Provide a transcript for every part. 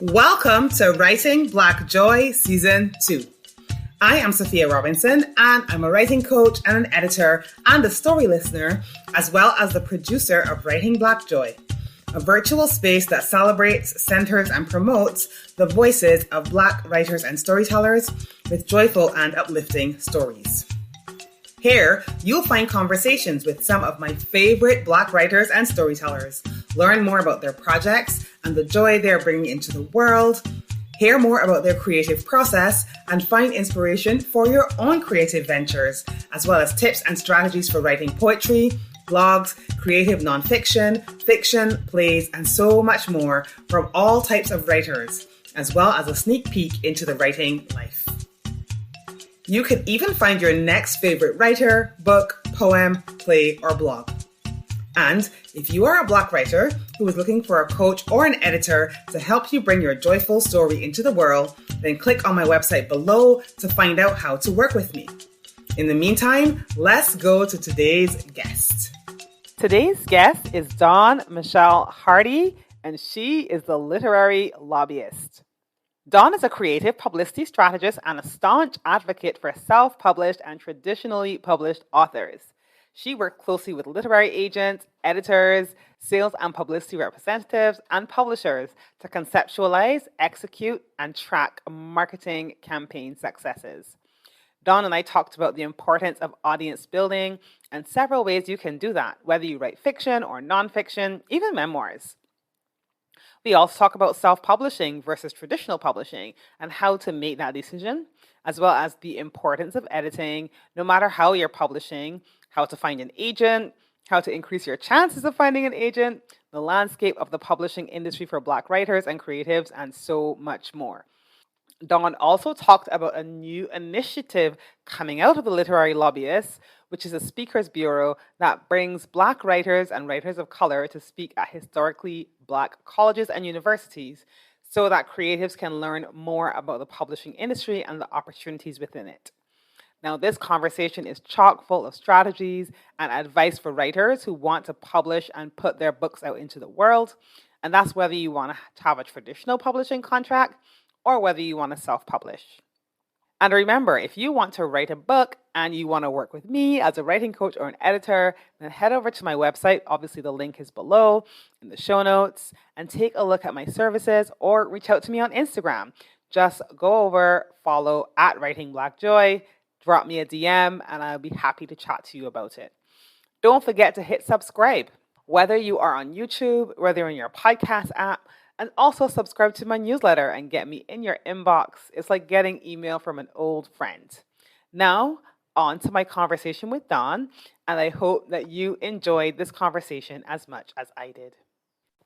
Welcome to Writing Black Joy Season 2. I am Sophia Robinson, and I'm a writing coach and an editor and a story listener, as well as the producer of Writing Black Joy, a virtual space that celebrates, centers, and promotes the voices of Black writers and storytellers with joyful and uplifting stories. Here, you'll find conversations with some of my favorite Black writers and storytellers, learn more about their projects and the joy they're bringing into the world, hear more about their creative process, and find inspiration for your own creative ventures, as well as tips and strategies for writing poetry, blogs, creative nonfiction, fiction, plays, and so much more from all types of writers, as well as a sneak peek into the writing life. You can even find your next favorite writer, book, poem, play, or blog. And if you are a Black writer who is looking for a coach or an editor to help you bring your joyful story into the world, then click on my website below to find out how to work with me. In the meantime, let's go to today's guest. Today's guest is Dawn Michelle Hardy, and she is the Literary Lobbyist. Dawn is a creative publicity strategist and a staunch advocate for self-published and traditionally published authors. She works closely with literary agents, editors, sales and publicity representatives, and publishers to conceptualize, execute, and track marketing campaign successes. Dawn and I talked about the importance of audience building and several ways you can do that, whether you write fiction or nonfiction, even memoirs. We also talk about self-publishing versus traditional publishing and how to make that decision, as well as the importance of editing, no matter how you're publishing, how to find an agent, how to increase your chances of finding an agent, the landscape of the publishing industry for Black writers and creatives, and so much more. Dawn also talked about a new initiative coming out of the Literary Lobbyist, which is a speakers bureau that brings Black writers and writers of color to speak at historically Black colleges and universities so that creatives can learn more about the publishing industry and the opportunities within it. Now, this conversation is chock full of strategies and advice for writers who want to publish and put their books out into the world. And that's whether you want to have a traditional publishing contract or whether you want to self-publish. And remember, if you want to write a book and you want to work with me as a writing coach or an editor, then head over to my website. Obviously, the link is below in the show notes, and take a look at my services or reach out to me on Instagram. Just go over, follow at Writing Black Joy, drop me a DM, and I'll be happy to chat to you about it. Don't forget to hit subscribe, whether you are on YouTube, whether you're in your podcast app, and also subscribe to my newsletter and get me in your inbox. It's like getting email from an old friend. Now, on to my conversation with Dawn, and I hope that you enjoyed this conversation as much as I did.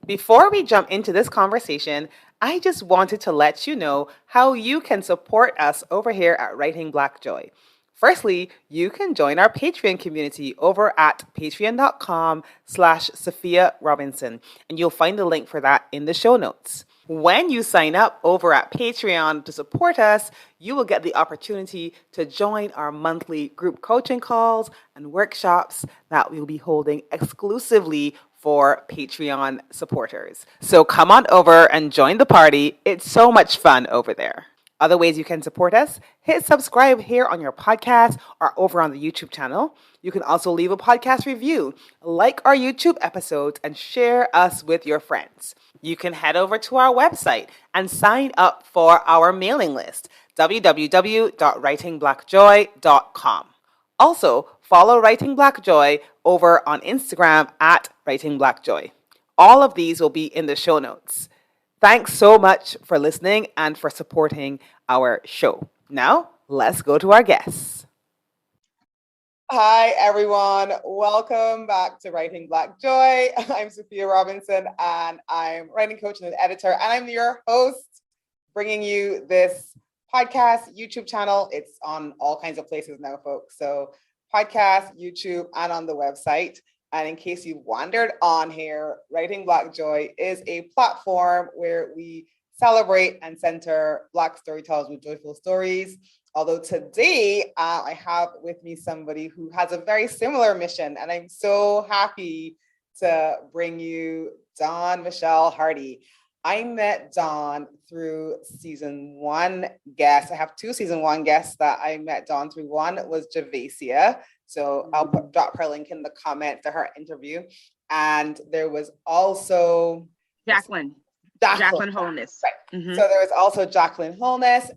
Before we jump into this conversation, I just wanted to let you know how you can support us over here at Writing Black Joy. Firstly, you can join our Patreon community over at patreon.com/Sophia Robinson, and you'll find the link for that in the show notes. When you sign up over at Patreon to support us, you will get the opportunity to join our monthly group coaching calls and workshops that we'll be holding exclusively for Patreon supporters. So come on over and join the party. It's so much fun over there. Other ways you can support us: hit subscribe here on your podcast or over on the YouTube channel. You can also leave a podcast review, like our YouTube episodes, and share us with your friends. You can head over to our website and sign up for our mailing list, www.writingblackjoy.com. Also, follow Writing Black Joy over on Instagram at Writing Black Joy. All of these will be in the show notes. Thanks so much for listening and for supporting our show. Now, let's go to our guests. Hi, everyone. Welcome back to Writing Black Joy. I'm Sophia Robinson, and I'm a writing coach and an editor, and I'm your host, bringing you this podcast, YouTube channel. It's on all kinds of places now, folks. So podcast, YouTube, and on the website. And in case you've wandered on here, Writing Black Joy is a platform where we celebrate and center Black storytellers with joyful stories. Although today I have with me somebody who has a very similar mission, and I'm so happy to bring you Dawn Michelle Hardy. I met Dawn through season 1 guests. I have 2 season 1 guests that I met Dawn through. One was Javasia. So I'll drop her link in the comment to her interview. And there was also Jacqueline Holness. Right. Mm-hmm. So there was also Jacqueline Holness,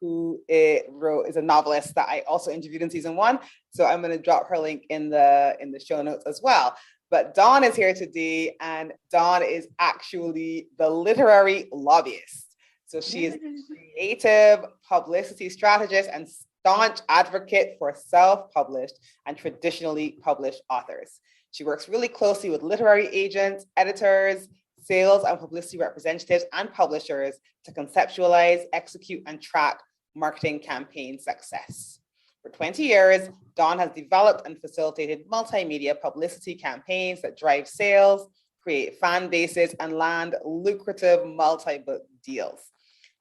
who is a novelist that I also interviewed in season 1. So I'm going to drop her link in the show notes as well. But Dawn is here today, and Dawn is actually the literary lobbyist. So she is a creative publicity strategist and staunch advocate for self-published and traditionally published authors. She works really closely with literary agents, editors, sales and publicity representatives, and publishers to conceptualize, execute, and track marketing campaign success. For 20 years, Dawn has developed and facilitated multimedia publicity campaigns that drive sales, create fan bases, and land lucrative multi-book deals,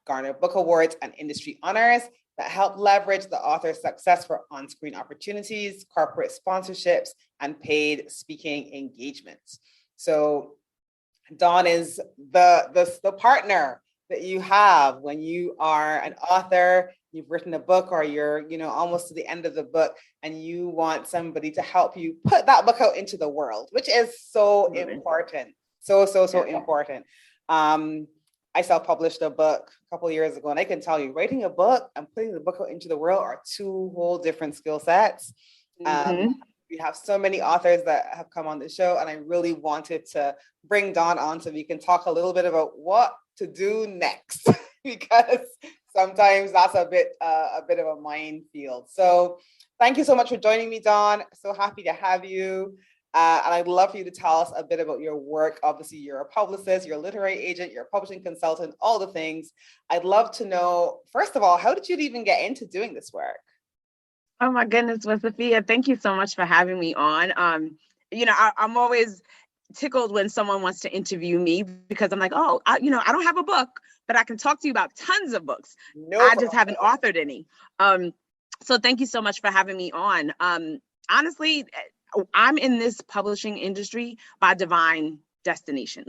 garner book awards and industry honors that help leverage the author's success for on-screen opportunities, corporate sponsorships, and paid speaking engagements. So Dawn is the partner that you have when you are an author, you've written a book, or you're almost to the end of the book, and you want somebody to help you put that book out into the world, which is so important. So important. I self-published a book a couple of years ago, and I can tell you, writing a book and putting the book out into the world are 2 whole different skill sets. We have so many authors that have come on the show, and I really wanted to bring Dawn on so we can talk a little bit about what to do next, because sometimes that's a bit of a minefield. So thank you so much for joining me, Dawn. So happy to have you. And I'd love for you to tell us a bit about your work. Obviously, you're a publicist, you're a literary agent, you're a publishing consultant, all the things. I'd love to know, first of all, how did you even get into doing this work? Oh my goodness, well, Sophia, thank you so much for having me on. I'm always tickled when someone wants to interview me, because I'm like, I don't have a book, but I can talk to you about tons of books. I just haven't authored any. So thank you so much for having me on. Honestly, I'm in this publishing industry by divine destination.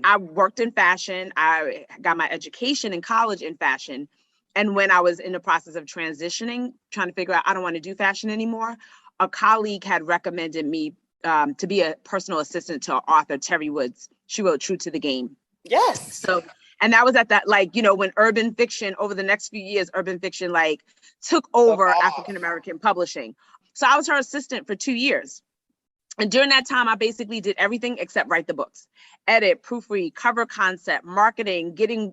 I worked in fashion. I got my education in college in fashion. And when I was in the process of transitioning, trying to figure out, I don't want to do fashion anymore, a colleague had recommended me to be a personal assistant to author Terry Woods. She wrote True to the Game. Yes. So, and that was at that, when urban fiction, over the next few years, urban fiction, took over African-American publishing. So I was her assistant for 2 years. And during that time, I basically did everything except write the books: edit, proofread, cover concept, marketing, getting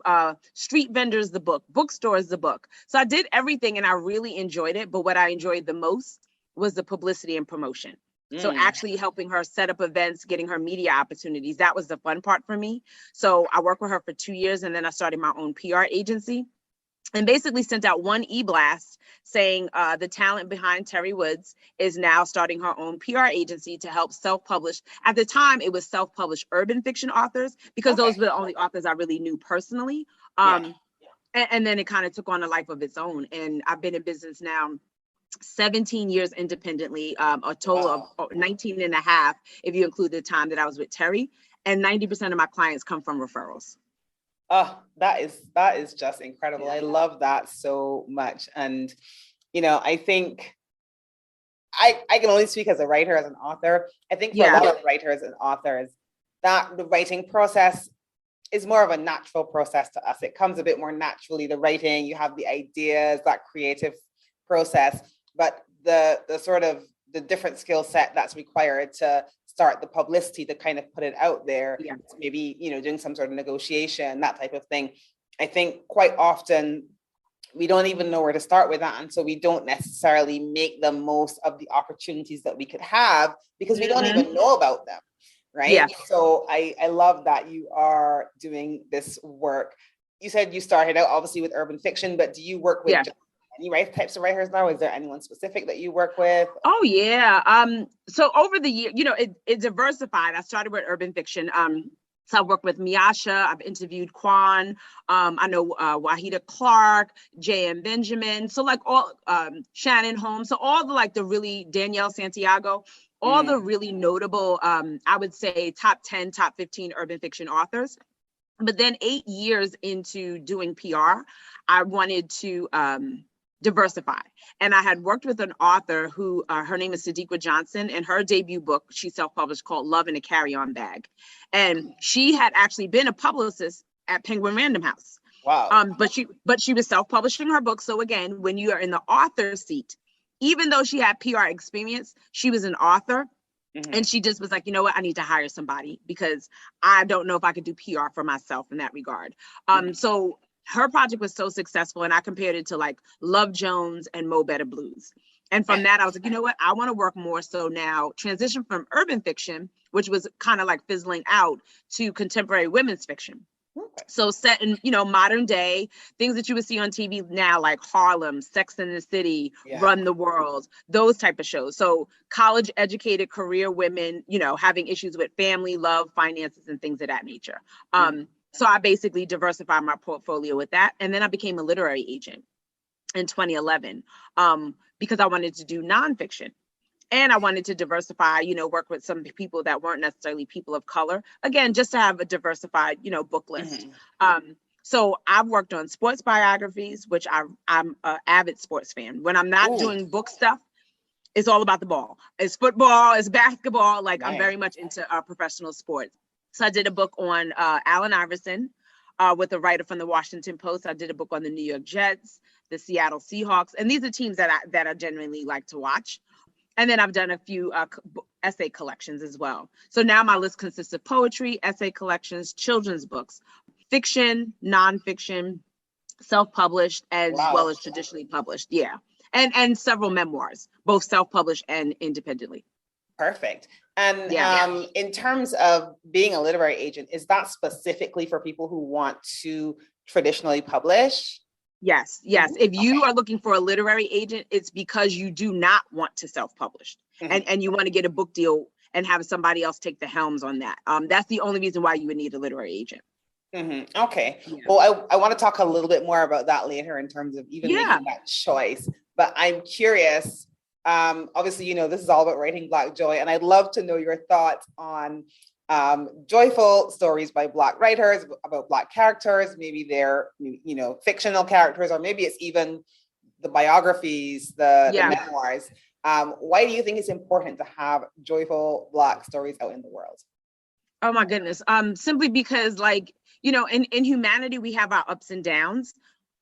street vendors the book, bookstores the book. So I did everything, and I really enjoyed it. But what I enjoyed the most was the publicity and promotion. So actually helping her set up events, getting her media opportunities, that was the fun part for me. So I worked with her for 2 years, and then I started my own PR agency, and basically sent out one e-blast saying the talent behind Terry Woods is now starting her own PR agency to help self-publish. At the time, it was self-published urban fiction authors, because those were the only authors I really knew personally. And then it kind of took on a life of its own. And I've been in business now 17 years independently, a total of 19 and a half, if you include the time that I was with Terry. And 90% of my clients come from referrals. Oh, that is just incredible. I love that so much. And, I think I can only speak as a writer, as an author. I think for a lot of writers and authors, that the writing process is more of a natural process to us. It comes a bit more naturally, the writing, you have the ideas, that creative process, but the sort of the different skill set that's required to start the publicity, to kind of put it out there, maybe, doing some sort of negotiation, that type of thing. I think quite often we don't even know where to start with that. And so we don't necessarily make the most of the opportunities that we could have, because we don't even know about them. Right. Yeah. So I love that you are doing this work. You said you started out obviously with urban fiction, but do you work with any types of writers now? Is there anyone specific that you work with? Oh, yeah. So over the year, it diversified. I started with urban fiction. So I work with Miasha. I've interviewed Quan. I know Wahida Clark, J.M. Benjamin. So all Shannon Holmes. So all the really Danielle Santiago, all the really notable, I would say top 10, top 15 urban fiction authors. But then 8 years into doing PR, I wanted to diversify. And I had worked with an author who, her name is Sadiqa Johnson, and her debut book, she self-published, called Love in a Carry-On Bag. And she had actually been a publicist at Penguin Random House. Wow. But she was self-publishing her book. So again, when you are in the author seat, even though she had PR experience, she was an author. Mm-hmm. And she just was like, you know what, I need to hire somebody because I don't know if I could do PR for myself in that regard. So her project was so successful, and I compared it to like Love Jones and Mo Better Blues. And from that, I was like, you know what, I want to work more. So now transition from urban fiction, which was kind of like fizzling out, to contemporary women's fiction. Okay. So set in, modern day, things that you would see on TV now, like Harlem, Sex and the City, Run the World, those type of shows. So college educated career women, having issues with family, love, finances, and things of that nature. So I basically diversified my portfolio with that. And then I became a literary agent in 2011 because I wanted to do nonfiction. And I wanted to diversify, work with some people that weren't necessarily people of color. Again, just to have a diversified, book list. Mm-hmm. So I've worked on sports biographies, which I'm an avid sports fan. When I'm not doing book stuff, it's all about the ball. It's football, it's basketball. Like, nice. I'm very much into professional sports. So I did a book on Allen Iverson with a writer from the Washington Post. I did a book on the New York Jets, the Seattle Seahawks. And these are teams that I genuinely like to watch. And then I've done a few essay collections as well. So now my list consists of poetry, essay collections, children's books, fiction, nonfiction, self-published, as well as traditionally published. Yeah. And several memoirs, both self-published and independently. Perfect. And in terms of being a literary agent, is that specifically for people who want to traditionally publish? Yes. If you are looking for a literary agent, it's because you do not want to self-publish, and you want to get a book deal and have somebody else take the helms on that. That's the only reason why you would need a literary agent. Mm-hmm. Okay. Yeah. Well, I want to talk a little bit more about that later in terms of even making that choice. But I'm curious, obviously, this is all about writing Black joy, and I'd love to know your thoughts on joyful stories by Black writers about Black characters. Maybe they're, fictional characters, or maybe it's even the biographies, the memoirs. Why do you think it's important to have joyful Black stories out in the world? Oh my goodness. Simply because, in humanity, we have our ups and downs,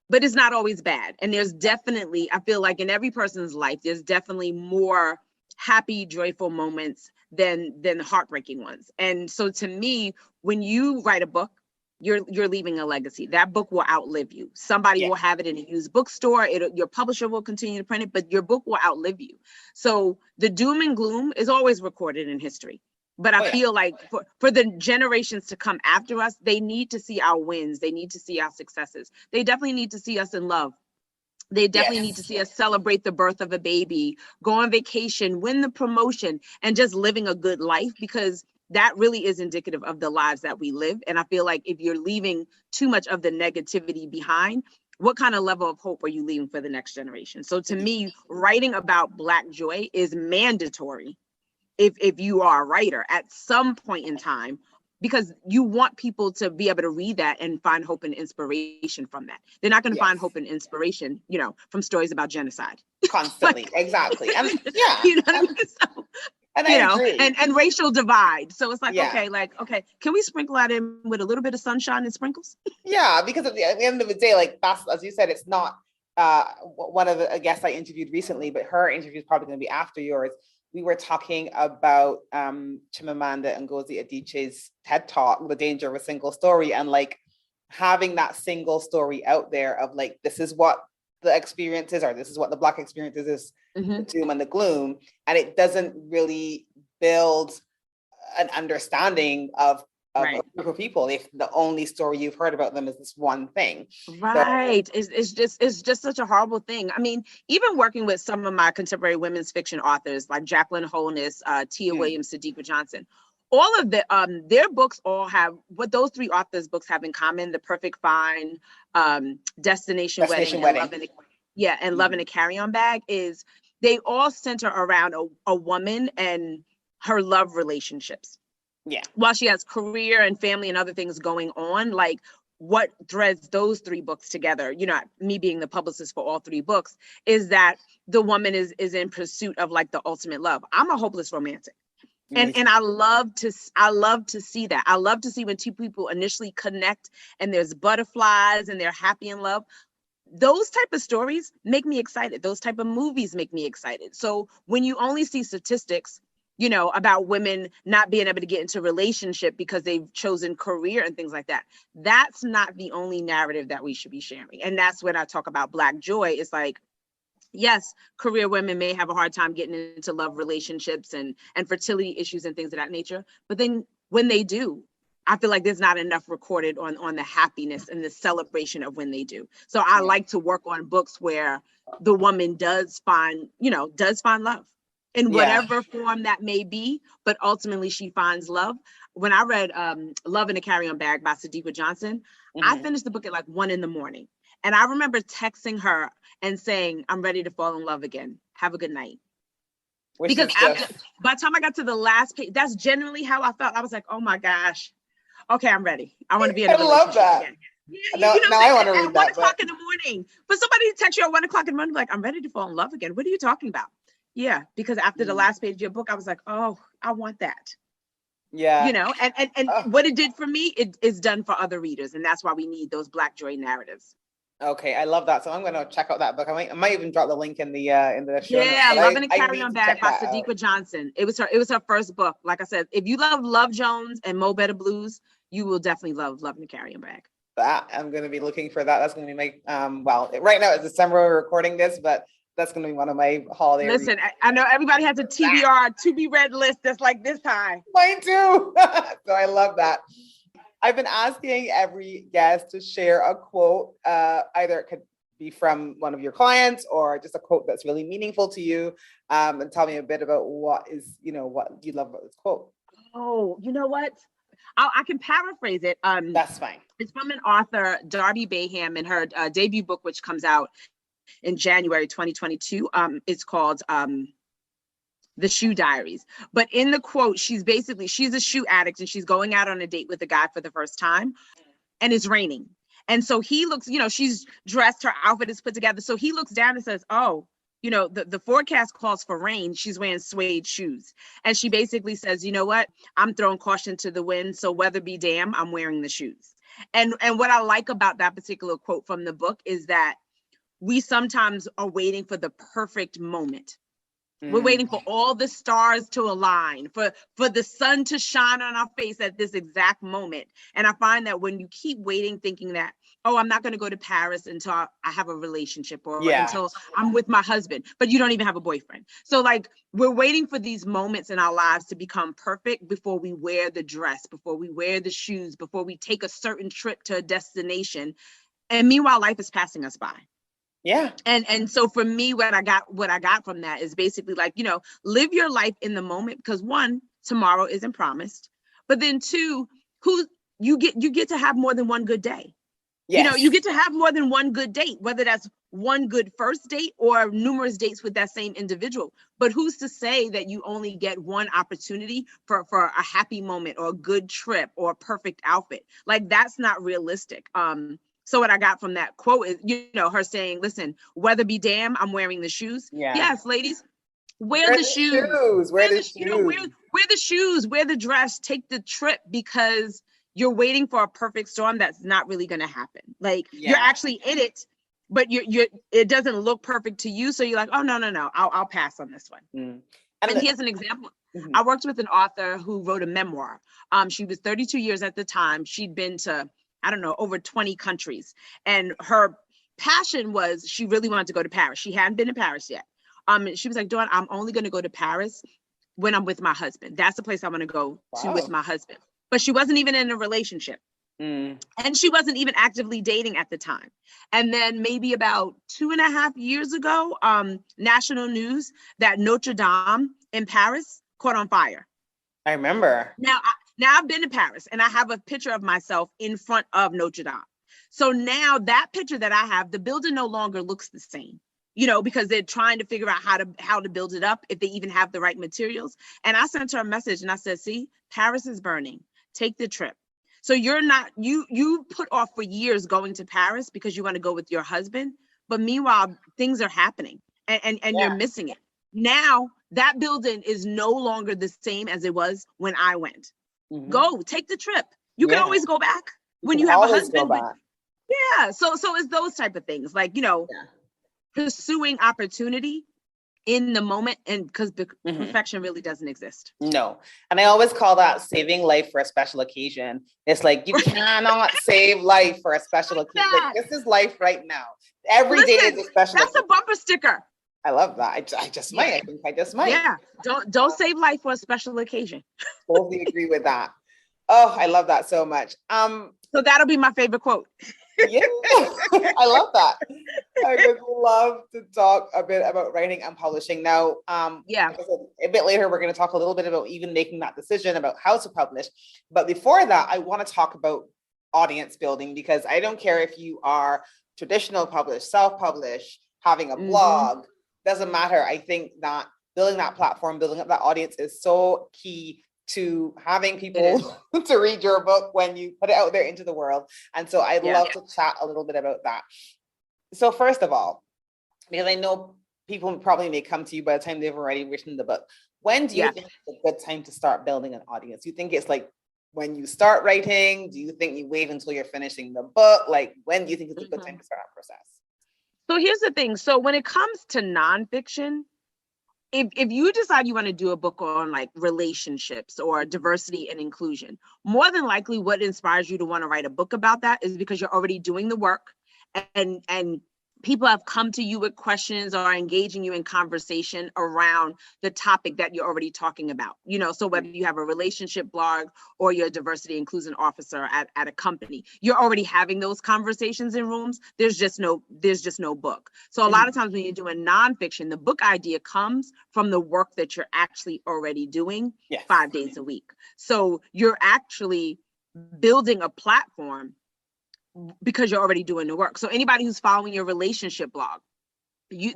but it's not always bad. And there's definitely, I feel like in every person's life, there's definitely more happy, joyful moments than heartbreaking ones. And so to me, when you write a book, you're leaving a legacy. That book will outlive you. Somebody will have it in a used bookstore. Your publisher will continue to print it, but your book will outlive you. So the doom and gloom is always recorded in history. But I feel like for the generations to come after us, they need to see our wins. They need to see our successes. They definitely need to see us in love. They definitely need to see us celebrate the birth of a baby, go on vacation, win the promotion, and just living a good life, because that really is indicative of the lives that we live. And I feel like if you're leaving too much of the negativity behind, what kind of level of hope are you leaving for the next generation? So to me, writing about Black joy is mandatory if you are a writer at some point in time, because you want people to be able to read that and find hope and inspiration from that. They're not going to find hope and inspiration, from stories about genocide. Constantly, exactly. And you know what I mean? So, and I agree. And racial divide. So it's like, okay, can we sprinkle that in with a little bit of sunshine and sprinkles? Yeah, because at the end of the day, like that's, as you said, it's not one of the guests I interviewed recently, but her interview is probably going to be after yours. We were talking about Chimamanda Ngozi Adichie's TED Talk, The Danger of a Single Story, and like having that single story out there of like, this is what the experience is, or this is what the Black experience is, the doom and the gloom. And it doesn't really build an understanding of a group of people if the only story you've heard about them is this one thing. Right. So, it's just such a horrible thing. I mean, even working with some of my contemporary women's fiction authors like Jacqueline Holness, Tia Williams, Sadiqa Johnson, all of their books all have what those three authors' books have in common: The Perfect Find, Destination Wedding. And Love in a Carry-On Bag. Is they all center around a woman and her love relationships. Yeah. While she has career and family and other things going on, like what threads those three books together, you know, me being the publicist for all three books, is that the woman is in pursuit of like the ultimate love. I'm a hopeless romantic. And I love to see that. I love to see when two people initially connect and there's butterflies and they're happy in love. Those type of stories make me excited. Those type of movies make me excited. So when you only see statistics, you know, about women not being able to get into a relationship because they've chosen career and things like that, that's not the only narrative that we should be sharing. And that's when I talk about Black joy. It's like, yes, career women may have a hard time getting into love relationships and fertility issues and things of that nature. But then when they do, I feel like there's not enough recorded on the happiness and the celebration of when they do. So I like to work on books where the woman does find love in whatever form that may be, but ultimately she finds love. When I read Love in a Carry-On Bag by Sadiqa Johnson, I finished the book at like 1 a.m. And I remember texting her and saying, I'm ready to fall in love again. Have a good night. Because by the time I got to the last page, that's generally how I felt. I was like, oh my gosh, okay, I'm ready. I want to be in a relationship again. Yeah, now I want to read at 1 that. o'clock in the morning. But somebody text you at 1 o'clock in the morning, like, I'm ready to fall in love again. What are you talking about? Yeah, because after the last page of your book, I was like, oh, I want that. Yeah. You know, and what it did for me, it is done for other readers. And that's why we need those Black joy narratives. Okay, I love that. So I'm going to check out that book. I might even drop the link in the show notes. Yeah, Love in a Carry-On Bag by Sadiqa Johnson. It was her first book. Like I said, if you love Love Jones and Mo Better Blues, you will definitely love Love in a Carry-On Bag. That I'm going to be looking for that. That's going to be my right now it's December we're recording this, but that's going to be one of my holiday. Listen, I know everybody has a TBR to be read list that's like this high. Mine too. So I love that. I've been asking every guest to share a quote. Either it could be from one of your clients or just a quote that's really meaningful to you. And tell me a bit about what you love about this quote. Oh, you know what? I can paraphrase it. That's fine. It's from an author, Darby Baham, in her debut book, which comes out in January 2022. It's called The Shoe Diaries. But in the quote, she's a shoe addict and she's going out on a date with a guy for the first time and it's raining. And so he looks, she's dressed, her outfit is put together. So he looks down and says, oh, the forecast calls for rain. She's wearing suede shoes. And she basically says, you know what? I'm throwing caution to the wind. So weather be damned, I'm wearing the shoes. And what I like about that particular quote from the book is that we sometimes are waiting for the perfect moment. We're waiting for all the stars to align, for the sun to shine on our face at this exact moment. And I find that when you keep waiting, thinking that, oh, I'm not going to go to Paris until I have a relationship or until I'm with my husband, but you don't even have a boyfriend. So like, we're waiting for these moments in our lives to become perfect before we wear the dress, before we wear the shoes, before we take a certain trip to a destination. And meanwhile, life is passing us by. Yeah. And so for me, what I got from that is basically like, live your life in the moment, because one, tomorrow isn't promised, but then two, you get to have more than one good day. Yes. You get to have more than one good date, whether that's one good first date or numerous dates with that same individual. But who's to say that you only get one opportunity for a happy moment or a good trip or a perfect outfit? Like, that's not realistic. So what I got from that quote is, her saying, listen, weather be damned, I'm wearing the shoes. Yeah. Yes, ladies, wear the shoes. Wear the shoes. Wear the shoes, wear the dress, take the trip, because you're waiting for a perfect storm that's not really going to happen. Like, you're actually in it, but it doesn't look perfect to you. So you're like, oh, no, I'll pass on this one. And here's an example. I worked with an author who wrote a memoir. She was 32 years at the time. She'd been to, over 20 countries. And her passion was she really wanted to go to Paris. She hadn't been to Paris yet. She was like, Dawn, I'm only going to go to Paris when I'm with my husband. That's the place I want to go to with my husband. But she wasn't even in a relationship. And she wasn't even actively dating at the time. And then maybe about 2.5 years ago, national news that Notre Dame in Paris caught on fire. I remember. Now I've been to Paris and I have a picture of myself in front of Notre Dame. So now that picture that I have, the building no longer looks the same. because they're trying to figure out how to build it up, if they even have the right materials. And I sent her a message and I said, see, Paris is burning. Take the trip. So you're not, you put off for years going to Paris because you want to go with your husband. But meanwhile, things are happening and you're missing it. Now that building is no longer the same as it was when I went. Mm-hmm. Go take the trip. You can always go back when you have a husband. Yeah. So it's those type of things, like, pursuing opportunity in the moment, and because perfection really doesn't exist. No. And I always call that saving life for a special occasion. It's like, you cannot save life for a special occasion. Like, this is life right now. Every day is a special occasion. That's a bumper sticker. I love that. I just might. I think I just might. Yeah. Don't save life for a special occasion. Totally agree with that. Oh, I love that so much. So that'll be my favorite quote. Yeah, I love that. I would love to talk a bit about writing and publishing now. A bit later, we're going to talk a little bit about even making that decision about how to publish. But before that, I want to talk about audience building, because I don't care if you are traditional publish, self-publish, having a blog, doesn't matter. I think that building that platform, building up that audience is so key to having people to read your book when you put it out there into the world. And so I'd love to chat a little bit about that. So first of all, because I know people probably may come to you by the time they've already written the book, when do you think it's a good time to start building an audience? Do you think it's like when you start writing? Do you think you wait until you're finishing the book? Like, when do you think it's a good time to start that process? So here's the thing. So when it comes to nonfiction, if you decide you want to do a book on like relationships or diversity and inclusion, more than likely what inspires you to want to write a book about that is because you're already doing the work, and people have come to you with questions or are engaging you in conversation around the topic that you're already talking about. So whether you have a relationship blog or you're a diversity inclusion officer at a company, you're already having those conversations in rooms. There's just no book. So a lot of times when you're doing nonfiction, the book idea comes from the work that you're actually already doing 5 days a week. So you're actually building a platform because you're already doing the work. So anybody who's following your relationship blog,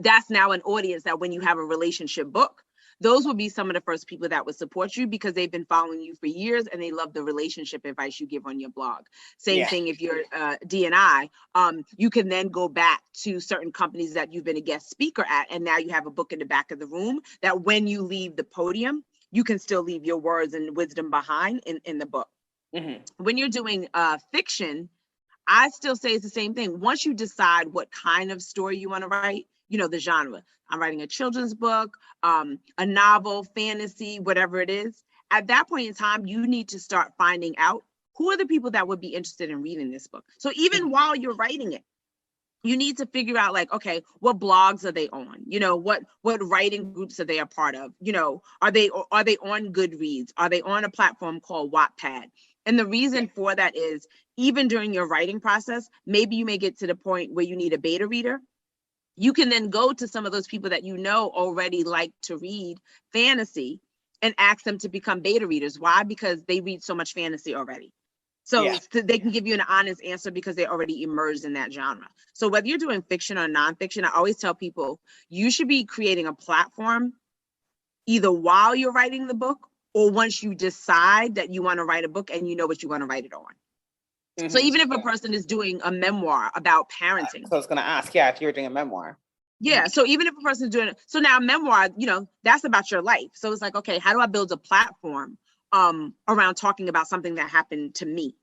that's now an audience that when you have a relationship book, those will be some of the first people that would support you because they've been following you for years and they love the relationship advice you give on your blog. Same thing if you're D&I, you can then go back to certain companies that you've been a guest speaker at, and now you have a book in the back of the room that when you leave the podium, you can still leave your words and wisdom behind in the book. When you're doing fiction, I still say it's the same thing. Once you decide what kind of story you want to write, the genre. I'm writing a children's book, a novel, fantasy, whatever it is. At that point in time, you need to start finding out who are the people that would be interested in reading this book. So even while you're writing it, you need to figure out like, okay, what blogs are they on? What writing groups are they a part of? Are they on Goodreads? Are they on a platform called Wattpad? And the reason for that is even during your writing process, maybe you may get to the point where you need a beta reader. You can then go to some of those people that already like to read fantasy and ask them to become beta readers. Why? Because they read so much fantasy already. So they can give you an honest answer because they're already immersed in that genre. So whether you're doing fiction or nonfiction, I always tell people you should be creating a platform either while you're writing the book or once you decide that you want to write a book and you know what you want to write it on. So even if a person is doing a memoir about parenting. So I was going to ask, if you're doing a memoir. Yeah. So even if a person is doing it, so now memoir, that's about your life. So it's like, okay, how do I build a platform around talking about something that happened to me?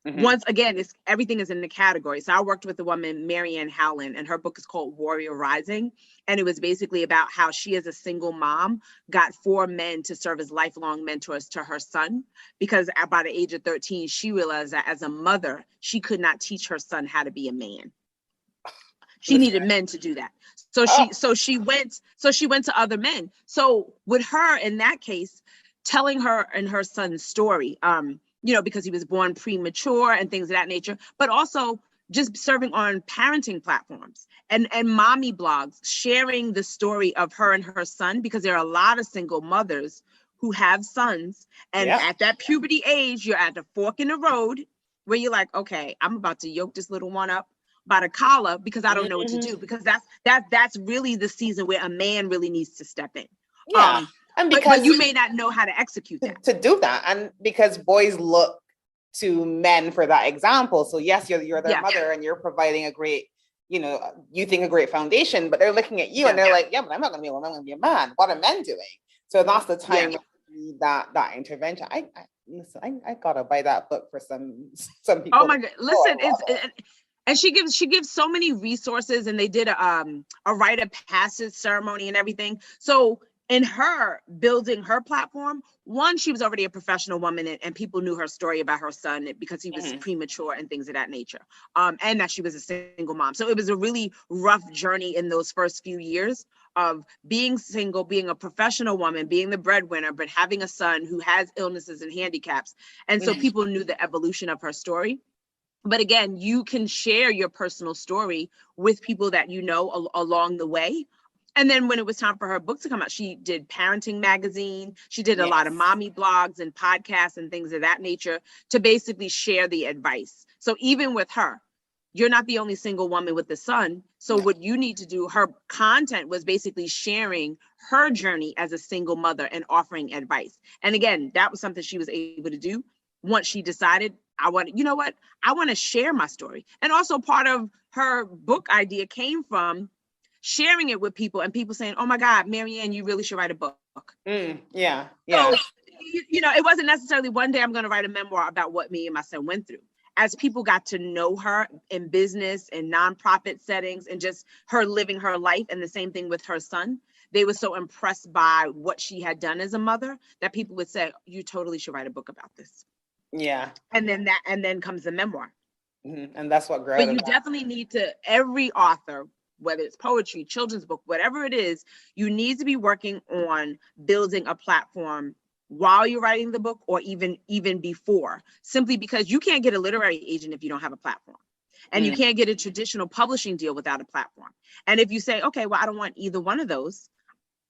Once again, everything is in the category. So I worked with a woman, Marianne Howland, and her book is called Warrior Rising. And it was basically about how she, as a single mom, got 4 men to serve as lifelong mentors to her son, because by the age of 13, she realized that as a mother, she could not teach her son how to be a man. She needed men to do that. So she went to other men. So with her, in that case, telling her and her son's story, because he was born premature and things of that nature, but also just serving on parenting platforms and mommy blogs, sharing the story of her and her son, because there are a lot of single mothers who have sons. And at that puberty age, you're at the fork in the road where you're like, okay, I'm about to yoke this little one up, by the collar because I don't know what to do, because that's really the season where a man really needs to step in. Yeah. And because but you may not know how to execute that. To do that. And because boys look to men for that example. So yes, you're their mother and you're providing a great, you think a great foundation, but they're looking at you and they're like, yeah, but I'm not gonna be a woman, I'm gonna be a man. What are men doing? So that's the time that intervention. I gotta buy that book for some people. Oh my God. Listen, and she gives so many resources, and they did a rite of passage ceremony and everything. So in her building her platform, one, she was already a professional woman, and people knew her story about her son because he was premature and things of that nature. And that she was a single mom. So it was a really rough journey in those first few years of being single, being a professional woman, being the breadwinner, but having a son who has illnesses and handicaps. And so people knew the evolution of her story. But again, you can share your personal story with people that you know along the way. And then when it was time for her book to come out, she did Parenting Magazine. She did a lot of mommy blogs and podcasts and things of that nature to basically share the advice. So even with her, you're not the only single woman with a son. So what you need to do, her content was basically sharing her journey as a single mother and offering advice. And again, that was something she was able to do once she decided, I want to share my story. And also part of her book idea came from sharing it with people and people saying, oh my God, Marianne, you really should write a book. Yeah. So, it wasn't necessarily one day I'm going to write a memoir about what me and my son went through. As people got to know her in business and nonprofit settings and just her living her life, and the same thing with her son, they were so impressed by what she had done as a mother that people would say, you totally should write a book about this. Yeah. And then comes the memoir. And that's what grew. But you definitely need to, every author, whether it's poetry, children's book, whatever it is, you need to be working on building a platform while you're writing the book, or even before, simply because you can't get a literary agent if you don't have a platform. And you can't get a traditional publishing deal without a platform. And if you say, okay, well, I don't want either one of those,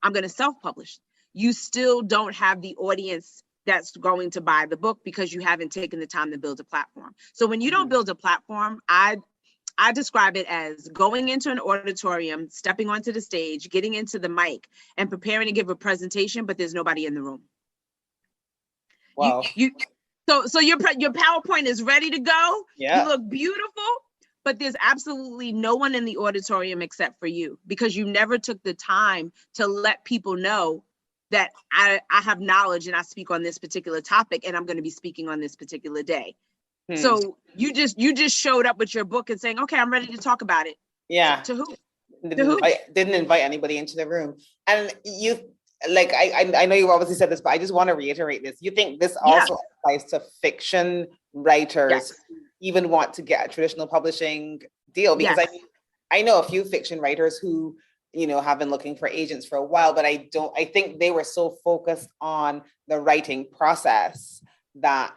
I'm going to self-publish, you still don't have the audience that's going to buy the book because you haven't taken the time to build a platform. So when you don't build a platform, I describe it as going into an auditorium, stepping onto the stage, getting into the mic and preparing to give a presentation, but there's nobody in the room. Wow. So your PowerPoint is ready to go. Yeah. You look beautiful, but there's absolutely no one in the auditorium except for you, because you never took the time to let people know that I have knowledge and I speak on this particular topic and I'm going to be speaking on this particular day. So you just showed up with your book and saying, okay, I'm ready to talk about it. Yeah. To who? Didn't invite anybody into the room. And you, like, I know you obviously said this, but I just want to reiterate this. You think this also applies to fiction writers who even want to get a traditional publishing deal? Because I know a few fiction writers who, have been looking for agents for a while, but I think they were so focused on the writing process that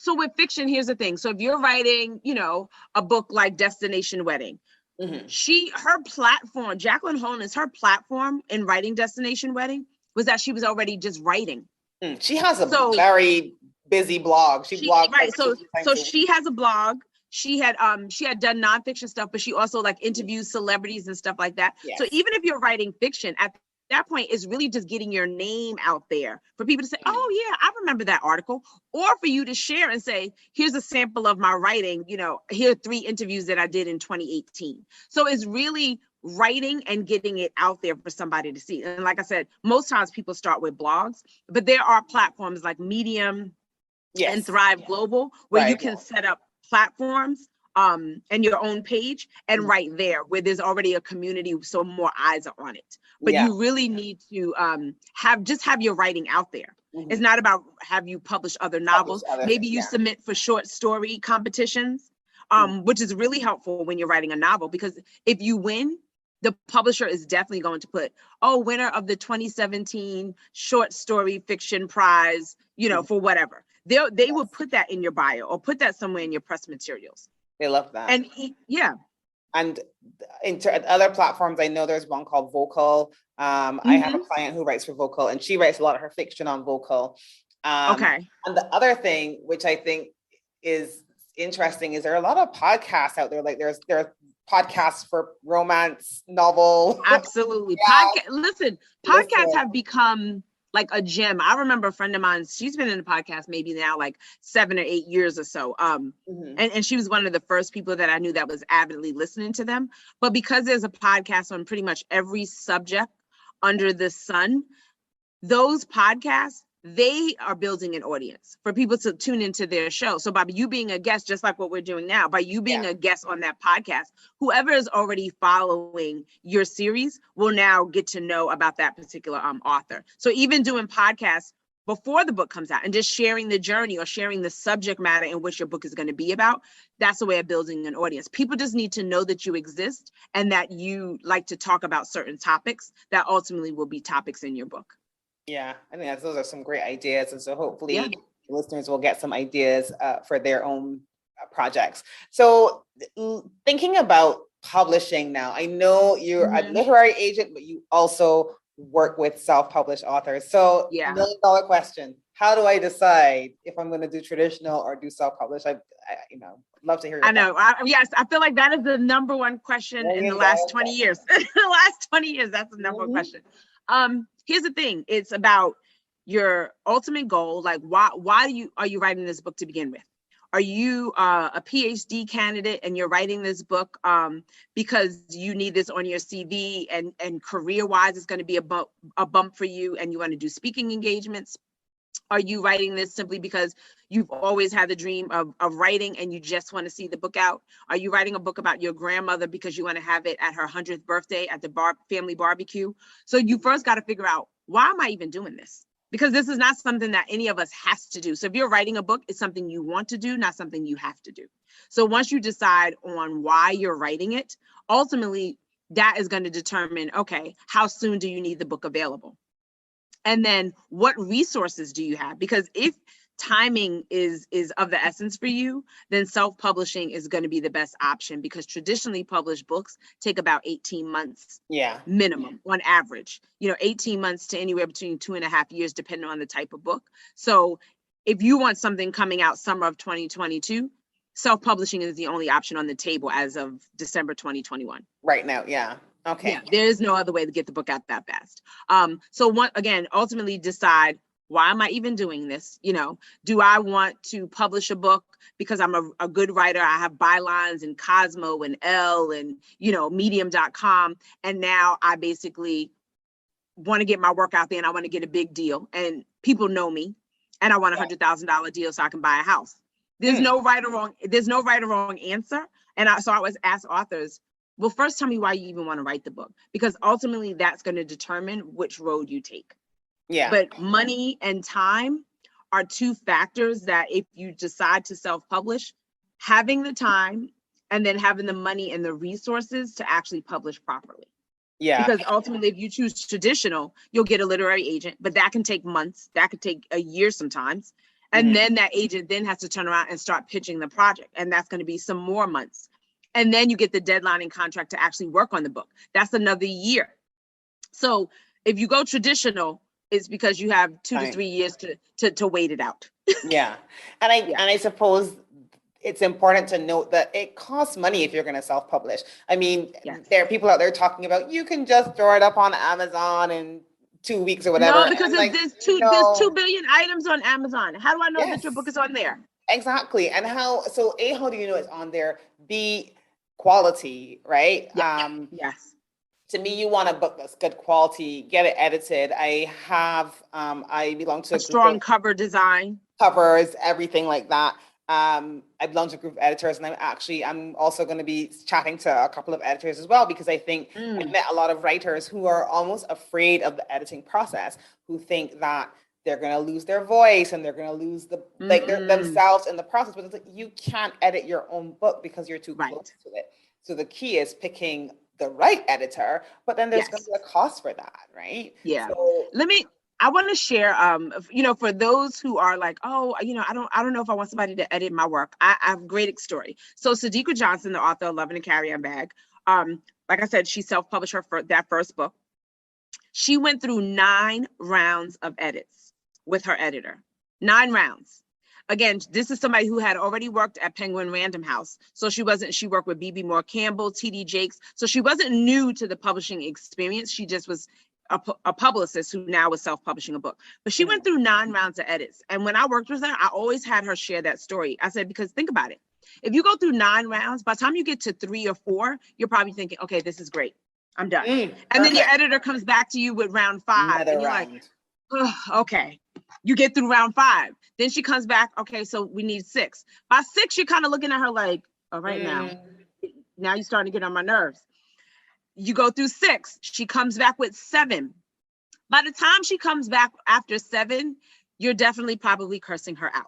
so with fiction, here's the thing. So if you're writing, a book like Destination Wedding, her platform, Jacqueline Holness, her platform in writing Destination Wedding was that she was already just writing. She has a very busy blog. She blogs. Right. So she has a blog. She had done nonfiction stuff, but she also interviews celebrities and stuff like that. Yes. So even if you're writing fiction, at that point, it's really just getting your name out there for people to say, oh yeah, I remember that article, or for you to share and say, here's a sample of my writing, here are 3 interviews that I did in 2018. So it's really writing and getting it out there for somebody to see. And like I said, most times people start with blogs, but there are platforms like Medium and Thrive Global where you can set up platforms and your own page and write there where there's already a community, so more eyes are on it. But you really need to have your writing out there. It's not about have you publish other novels. Maybe you submit for short story competitions, which is really helpful when you're writing a novel, because if you win, the publisher is definitely going to put, winner of the 2017 short story fiction prize, for whatever. They will put that in your bio or put that somewhere in your press materials. They love that. And And other platforms, I know there's one called Vocal. I have a client who writes for Vocal, and she writes a lot of her fiction on Vocal. And the other thing, which I think is interesting is there are a lot of podcasts out there. Like there are podcasts for romance novel. Absolutely. Yeah. Podcasts have become like a gem. I remember a friend of mine, she's been in the podcast maybe now like 7 or 8 years or so. And she was one of the first people that I knew that was avidly listening to them. But because there's a podcast on pretty much every subject under the sun, those podcasts, they are building an audience for people to tune into their show. So by you being a guest, just like what we're doing now, by you being a guest on that podcast, whoever is already following your series will now get to know about that particular author. So even doing podcasts before the book comes out and just sharing the journey or sharing the subject matter in which your book is going to be about, that's a way of building an audience. People just need to know that you exist and that you like to talk about certain topics that ultimately will be topics in your book. Yeah, I think those are some great ideas. And so hopefully listeners will get some ideas for their own projects. So thinking about publishing now, I know you're a literary agent, but you also work with self-published authors. So $1 million question, how do I decide if I'm going to do traditional or do self-published? I love to hear your thoughts. Yes, I feel like that is the number one question in the last 20 years. The last 20 years, that's the number one question. Here's the thing. It's about your ultimate goal. Like, why are you writing this book to begin with? Are you a PhD candidate and you're writing this book because you need this on your CV and career-wise, it's going to be a bump for you and you want to do speaking engagements? Are you writing this simply because you've always had the dream of writing and you just want to see the book out? Are you writing a book about your grandmother because you want to have it at her 100th birthday at the family barbecue? So you first got to figure out, why am I even doing this? Because this is not something that any of us has to do. So if you're writing a book, it's something you want to do, not something you have to do. So once you decide on why you're writing it, ultimately that is going to determine, okay, how soon do you need the book available? And then what resources do you have? Because if timing is of the essence for you, then self-publishing is going to be the best option, because traditionally published books take about 18 months minimum on average, 18 months to anywhere between 2.5 years, depending on the type of book. So if you want something coming out summer of 2022, self-publishing is the only option on the table as of December 2021. Right now, yeah. Okay. Yeah, there is no other way to get the book out that fast. So ultimately decide, why am I even doing this? Do I want to publish a book because I'm a good writer? I have bylines in Cosmo and Elle and, medium.com. And now I basically want to get my work out there and I want to get a big deal and people know me and I want $100,000 deal so I can buy a house. There's no right or wrong answer. And so I always ask authors, well, first tell me why you even want to write the book, because ultimately that's going to determine which road you take. Yeah. But money and time are two factors that if you decide to self-publish, having the time and then having the money and the resources to actually publish properly. Yeah. Because ultimately, if you choose traditional, you'll get a literary agent, but that can take months. That could take a year sometimes. And then that agent then has to turn around and start pitching the project. And that's going to be some more months. And then you get the deadline and contract to actually work on the book. That's another year. So if you go traditional, it's because you have 2 to 3 years to wait it out. Yeah. And I suppose it's important to note that it costs money if you're going to self-publish. I mean, there are people out there talking about, you can just throw it up on Amazon in 2 weeks or whatever. No, because there's 2 billion items on Amazon. How do I know that your book is on there? Exactly. And how do you know it's on there? B, quality, right? Yes. To me, you want a book that's good quality, get it edited. I belong to a strong cover design. Covers, everything like that. I belong to a group of editors, and I'm also going to be chatting to a couple of editors as well, because I think I've met a lot of writers who are almost afraid of the editing process, who think that they're going to lose their voice and they're going to lose themselves in the process. But it's like, you can't edit your own book because you're too close to it. So the key is picking the right editor, but then there's going to be a cost for that, right? Yeah. So, I want to share, for those who are like, I don't know if I want somebody to edit my work. I have a great story. So Sadiqa Johnson, the author of Love in a Carry-On Bag, like I said, she self-published that first book. She went through 9 rounds of edits with her editor. 9 rounds. again, this is somebody who had already worked at Penguin Random House. So she worked with B.B. Moore Campbell, T.D. Jakes. So she wasn't new to the publishing experience. She just was a publicist who now was self-publishing a book. But she went through 9 rounds of edits. And when I worked with her, I always had her share that story. I said, because think about it. If you go through 9 rounds, by the time you get to 3 or 4, you're probably thinking, okay, this is great. I'm done. And then your editor comes back to you with round 5. And you're like, oh, okay. You get through round 5. Then she comes back, okay, so we need 6. By 6, you're kind of looking at her like, all right, now you're starting to get on my nerves. You go through 6, she comes back with 7. By the time she comes back after 7, you're definitely probably cursing her out.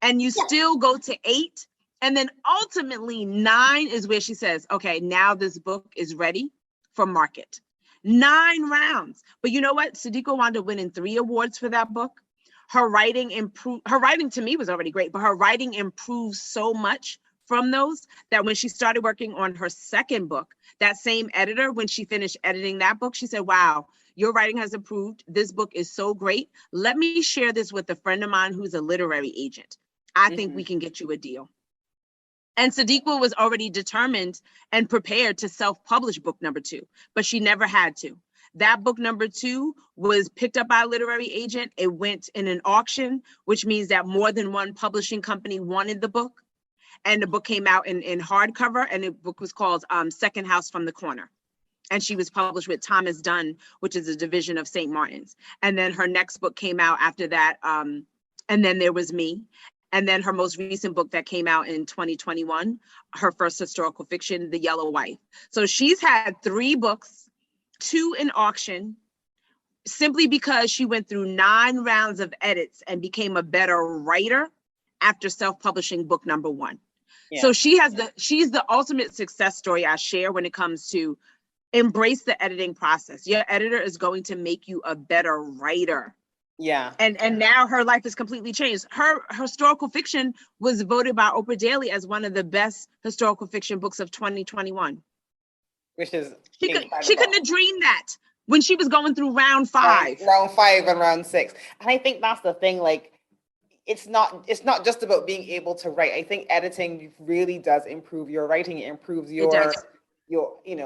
And you still go to 8. And then ultimately 9 is where she says, okay, now this book is ready for market. 9 rounds. But you know what? Sadiqa wound up winning 3 awards for that book. Her writing improved. Her writing to me was already great, but her writing improved so much from those that when she started working on her second book, that same editor, when she finished editing that book, she said, wow, your writing has improved. This book is so great. Let me share this with a friend of mine who's a literary agent. I think we can get you a deal. And Sadiqa was already determined and prepared to self-publish book number 2, but she never had to. That book number 2 was picked up by a literary agent. It went in an auction, which means that more than one publishing company wanted the book. And the book came out in hardcover, and the book was called Second House from the Corner. And she was published with Thomas Dunn, which is a division of St. Martin's. And then her next book came out after that. And then there was me. And then her most recent book that came out in 2021, her first historical fiction, The Yellow Wife. So she's had 3 books, 2 in auction, simply because she went through 9 rounds of edits and became a better writer after self-publishing book number 1. Yeah. So she's the ultimate success story I share when it comes to embrace the editing process. Your editor is going to make you a better writer. Yeah. And now her life is completely changed. Her historical fiction was voted by Oprah Daily as one of the best historical fiction books of 2021. Which is she couldn't have dreamed that when she was going through round 5. Round 5 and round 6. And I think that's the thing, like, it's not just about being able to write. I think editing really does improve your writing. It improves your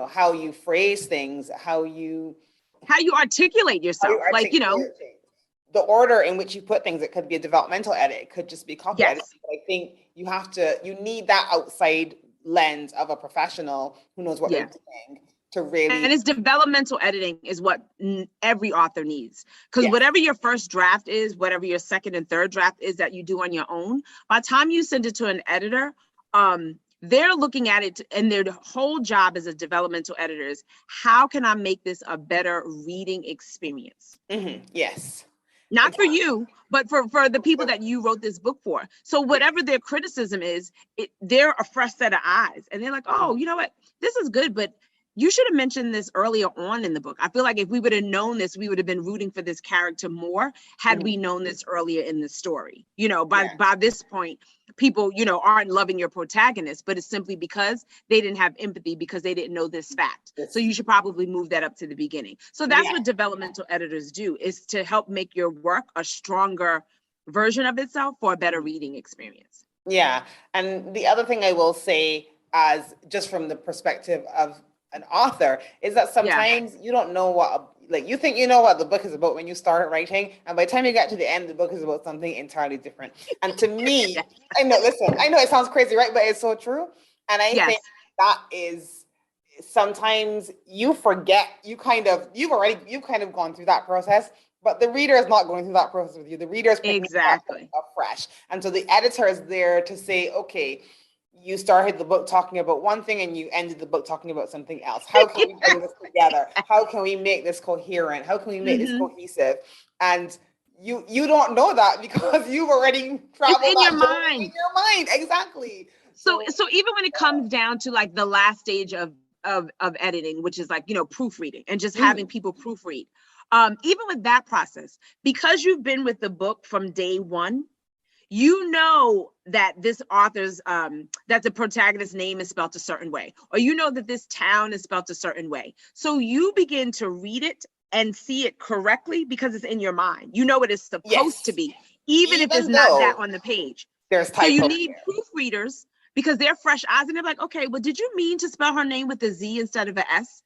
how you phrase things, how you articulate yourself. The order in which you put things. It could be a developmental edit. It could just be copy edit. But I think you need that outside lens of a professional who knows what they're doing to really. And it's developmental editing is what every author needs. Because whatever your first draft is, whatever your second and third draft is that you do on your own, by the time you send it to an editor, they're looking at it and their whole job as a developmental editor is, how can I make this a better reading experience? Yes. Not for you, but for the people that you wrote this book for. So whatever their criticism is, they're a fresh set of eyes. And they're like, oh, you know what? This is good, but you should have mentioned this earlier on in the book. I feel like if we would have known this, we would have been rooting for this character more had we known this earlier in the story. By this point, people, aren't loving your protagonist, but it's simply because they didn't have empathy because they didn't know this fact. So you should probably move that up to the beginning. So that's what developmental editors do, is to help make your work a stronger version of itself for a better reading experience. Yeah. And the other thing I will say, as just from the perspective of an author, is that sometimes you don't know you think you know what the book is about when you start writing, and by the time you get to the end, the book is about something entirely different. And to me, I know it sounds crazy, right? But it's so true. And I think that is sometimes you forget, you've kind of gone through that process, but the reader is not going through that process with you. The reader is picking up afresh. And so the editor is there to say, okay, you started the book talking about one thing and you ended the book talking about something else. How can we bring this together? How can we make this coherent? How can we make this cohesive? And you don't know that because you've already traveled in your mind. In your mind, exactly. So even when it comes down to like the last stage of editing, which is like, proofreading and just having people proofread, even with that process, because you've been with the book from day one, you know that this author's, that the protagonist's name is spelled a certain way, or that this town is spelled a certain way. So you begin to read it and see it correctly because it's in your mind. You know what it's supposed to be, even if there's not that on the page. There's typos. So you need proofreaders because they're fresh eyes and they're like, okay, well, did you mean to spell her name with a Z instead of an S?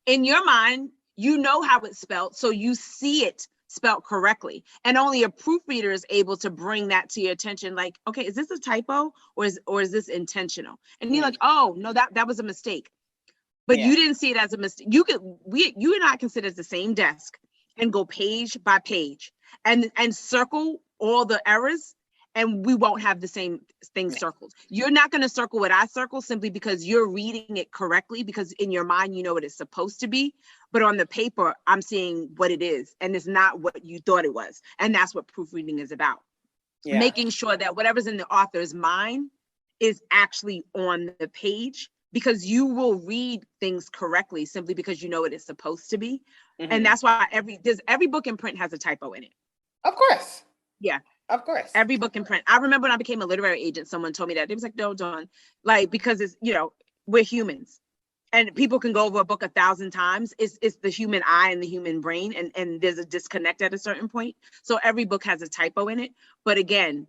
In your mind, you know how it's spelled, so you see it spelled correctly. And only a proofreader is able to bring that to your attention. Like, okay, is this a typo or is this intentional? And you're like, oh, no, that was a mistake. But you didn't see it as a mistake. You and I can sit at the same desk and go page by page and circle all the errors, and we won't have the same thing circled. You're not going to circle what I circle simply because you're reading it correctly, because in your mind, you know what it's supposed to be. But on the paper, I'm seeing what it is, and it's not what you thought it was. And that's what proofreading is about. Yeah. Making sure that whatever's in the author's mind is actually on the page, because you will read things correctly simply because you know what it's supposed to be. Mm-hmm. And that's why every book in print has a typo in it. Of course. Yeah. Of course. Every book in print. I remember when I became a literary agent, someone told me that. They was like, no, Dawn, like, because it's, we're humans and people can go over a book 1,000 times. It's the human eye and the human brain. And there's a disconnect at a certain point. So every book has a typo in it. But again,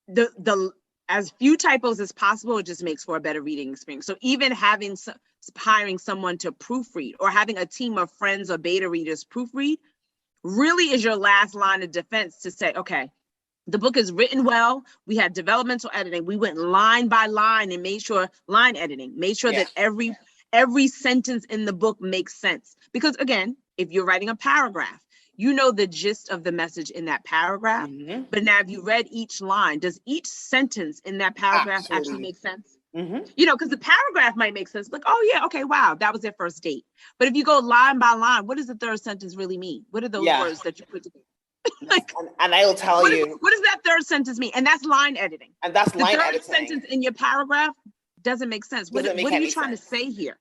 the as few typos as possible, it just makes for a better reading experience. So even hiring someone to proofread or having a team of friends or beta readers proofread really is your last line of defense to say, okay, the book is written well. We had developmental editing. We went line by line and made sure that every sentence in the book makes sense. Because again, if you're writing a paragraph, you know the gist of the message in that paragraph. Mm-hmm. But now if you read each line, does each sentence in that paragraph actually make sense? Mm-hmm. Because the paragraph might make sense. Like, oh yeah, okay, wow, that was their first date. But if you go line by line, what does the third sentence really mean? What are those words that you put together? And I will tell you. What does that third sentence mean? And that's line editing. And that's line editing. The third sentence in your paragraph doesn't make sense. What are you trying to say here?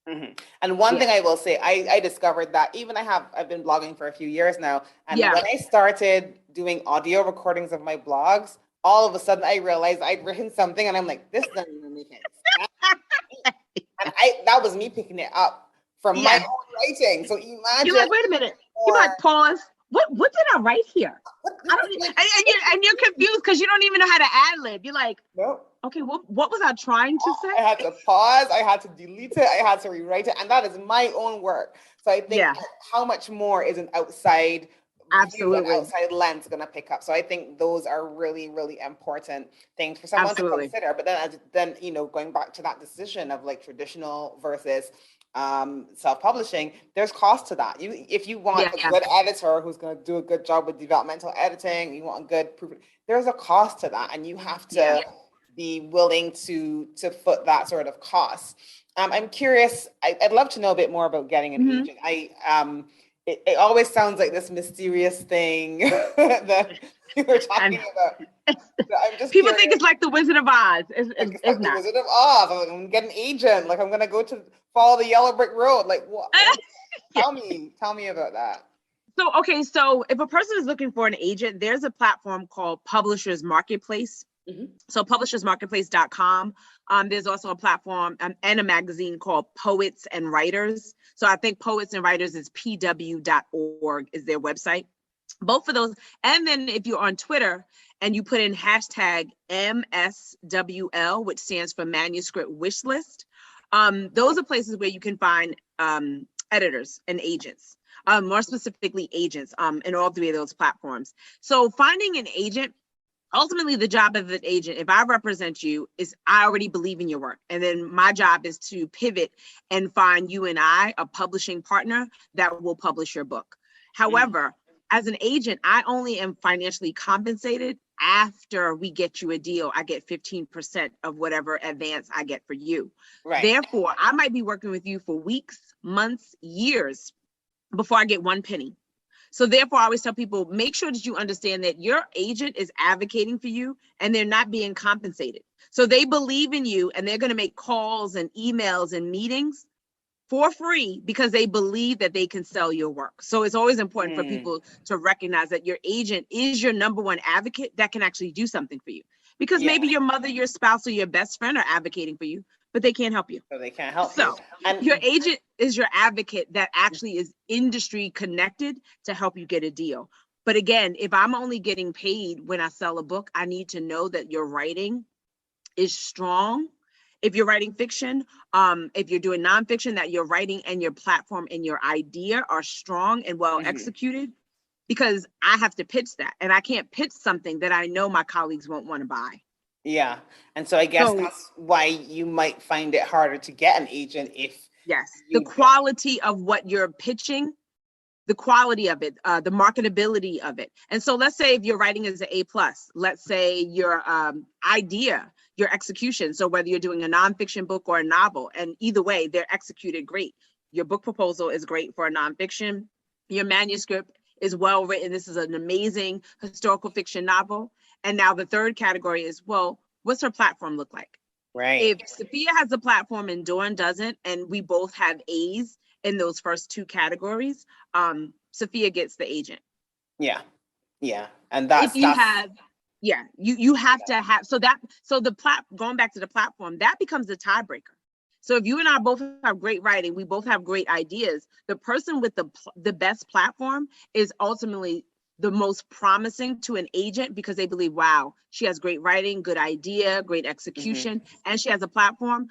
Mm-hmm. And one thing I will say, I discovered that I've been blogging for a few years now. And when I started doing audio recordings of my blogs, all of a sudden I realized I'd written something and I'm like, this doesn't even make sense. And that was me picking it up from my own writing. So imagine. You're like, wait a minute. You're like, pause. What did I write here? And you're confused because you don't even know how to ad-lib. You're like, nope. Okay, what was I trying to say? I had to pause. I had to delete it. I had to rewrite it. And that is my own work. So I think how much more is an outside outside lens going to pick up? So I think those are really, really important things for someone to consider. But then going back to that decision of like traditional versus self-publishing, there's cost to that. If you want a good editor who's going to do a good job with developmental editing, you want a good proof, there's a cost to that, and you have to be willing to foot that sort of cost. I'm curious. I'd love to know a bit more about getting an agent. It always sounds like this mysterious thing that you were talking about. I'm just people think it's like the Wizard of Oz. It's not. The Wizard of Oz. I'm going to get an agent. Like I'm going to go to follow the yellow brick road. Like what? Tell me about that. So if a person is looking for an agent, there's a platform called Publishers Marketplace. Mm-hmm. So publishersmarketplace.com. There's also a platform and a magazine called Poets and Writers. So I think Poets and Writers is pw.org is their website. Both of those. And then if you're on Twitter and you put in hashtag MSWL, which stands for Manuscript Wish List, those are places where you can find editors and agents, more specifically agents in all three of those platforms. So finding an agent, ultimately the job of an agent, if I represent you, is I already believe in your work. And then my job is to pivot and find you and I a publishing partner that will publish your book. However, as an agent, I only am financially compensated after we get you a deal. I get 15% of whatever advance I get for you. Right. Therefore, I might be working with you for weeks, months, years before I get one penny. So therefore, I always tell people, make sure that you understand that your agent is advocating for you and they're not being compensated. So they believe in you and they're going to make calls and emails and meetings for free because they believe that they can sell your work. So it's always important for people to recognize that your agent is your number one advocate that can actually do something for you. Because maybe your mother, your spouse, or your best friend are advocating for you, but they can't help you. So they can't help you. And your agent is your advocate that actually is industry connected to help you get a deal. But again, if I'm only getting paid when I sell a book, I need to know that your writing is strong. If you're writing fiction, if you're doing nonfiction, that your writing and your platform and your idea are strong and well executed, because I have to pitch that, and I can't pitch something that I know my colleagues won't want to buy. Yeah. And so I guess that's why you might find it harder to get an agent if the quality of what you're pitching, the quality of it, the marketability of it. And so let's say if your writing is an A+, let's say your idea, your execution. So whether you're doing a nonfiction book or a novel, and either way, they're executed great. Your book proposal is great for a nonfiction. Your manuscript is well written. This is an amazing historical fiction novel. And now the third category is, well, what's her platform look like? Right. If Sophia has a platform and Dawn doesn't, and we both have A's in those first two categories, Sophia gets the agent. Yeah. Yeah. And that's, if you have, you have to have, going back to the platform, that becomes the tiebreaker. So if you and I both have great writing, we both have great ideas, the person with the best platform is ultimately the most promising to an agent, because they believe, wow, she has great writing, good idea, great execution, and she has a platform.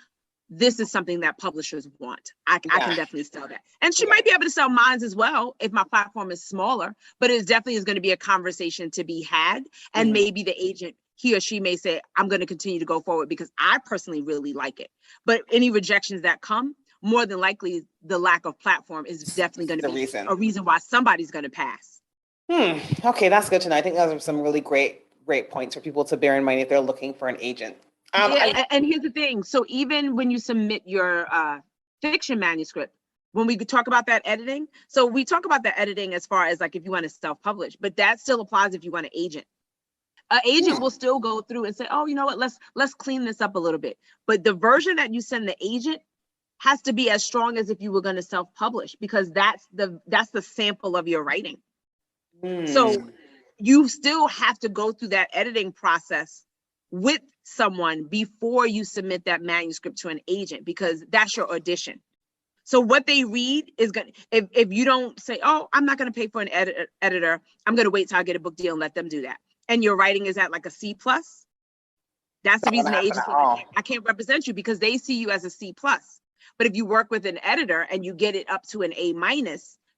This is something that publishers want. I can definitely sell that. And she might be able to sell mine as well if my platform is smaller, but it definitely is going to be a conversation to be had. And maybe the agent, he or she may say, I'm going to continue to go forward because I personally really like it. But any rejections that come, more than likely, the lack of platform is definitely going to be a reason why somebody's going to pass. Okay, that's good to know. I think those are some really great points for people to bear in mind if they're looking for an agent. And here's the thing. So even when you submit your fiction manuscript, when we talk about that editing, so we talk about the editing as far as like if you want to self-publish, but that still applies if you want an agent. An agent will still go through and say, oh, you know what, let's clean this up a little bit. But the version that you send the agent has to be as strong as if you were going to self-publish, because that's the sample of your writing. So you still have to go through that editing process with someone before you submit that manuscript to an agent, because that's your audition. So what they read is going to, if you don't say, oh, I'm not going to pay for an editor, I'm going to wait till I get a book deal and let them do that. And your writing is at like a C+, that's the reason the agent's like, I can't represent you, because they see you as a C+. But if you work with an editor and you get it up to an A-,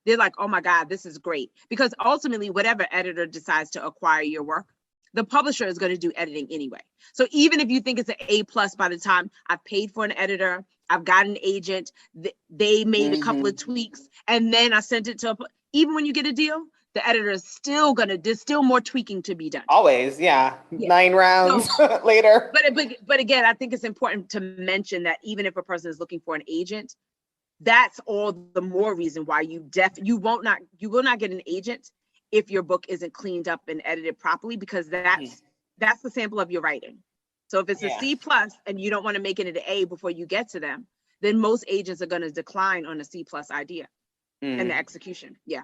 they're like, oh my God, this is great. Because ultimately, whatever editor decides to acquire your work, the publisher is going to do editing anyway. So even if you think it's an A+ by the time I've paid for an editor, I've got an agent, they made a couple of tweaks, and then I sent it to, even when you get a deal, the editor is still there's still more tweaking to be done. Always, 9 rounds later. But again, I think it's important to mention that even if a person is looking for an agent, that's all the more reason why you will not get an agent if your book isn't cleaned up and edited properly, because that's the sample of your writing. So if it's a C+ and you don't want to make it an A before you get to them, then most agents are going to decline on a C+ idea and the execution. Yeah.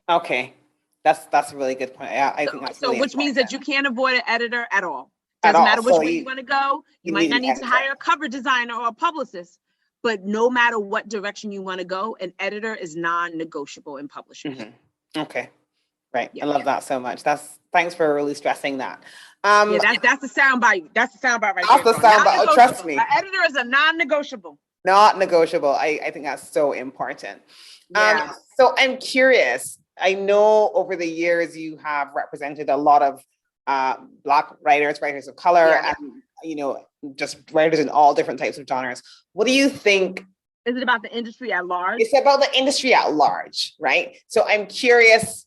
Okay. That's a really good point. I think that's really which means that you can't avoid an editor at all. At Doesn't all. matter which So way you want to go. You might not need to hire a cover designer or a publicist, but no matter what direction you want to go, an editor is non-negotiable in publishing. Okay. Right. I love that so much. Thanks for really stressing that. That's the soundbite. That's the soundbite right there. That's the soundbite. Trust me. An editor is a non-negotiable. Not negotiable. I think that's so important. So I'm curious. I know over the years you have represented a lot of Black writers of color, and just writers in all different types of genres. What do you think? Is it about the industry at large? It's about the industry at large, right? So I'm curious.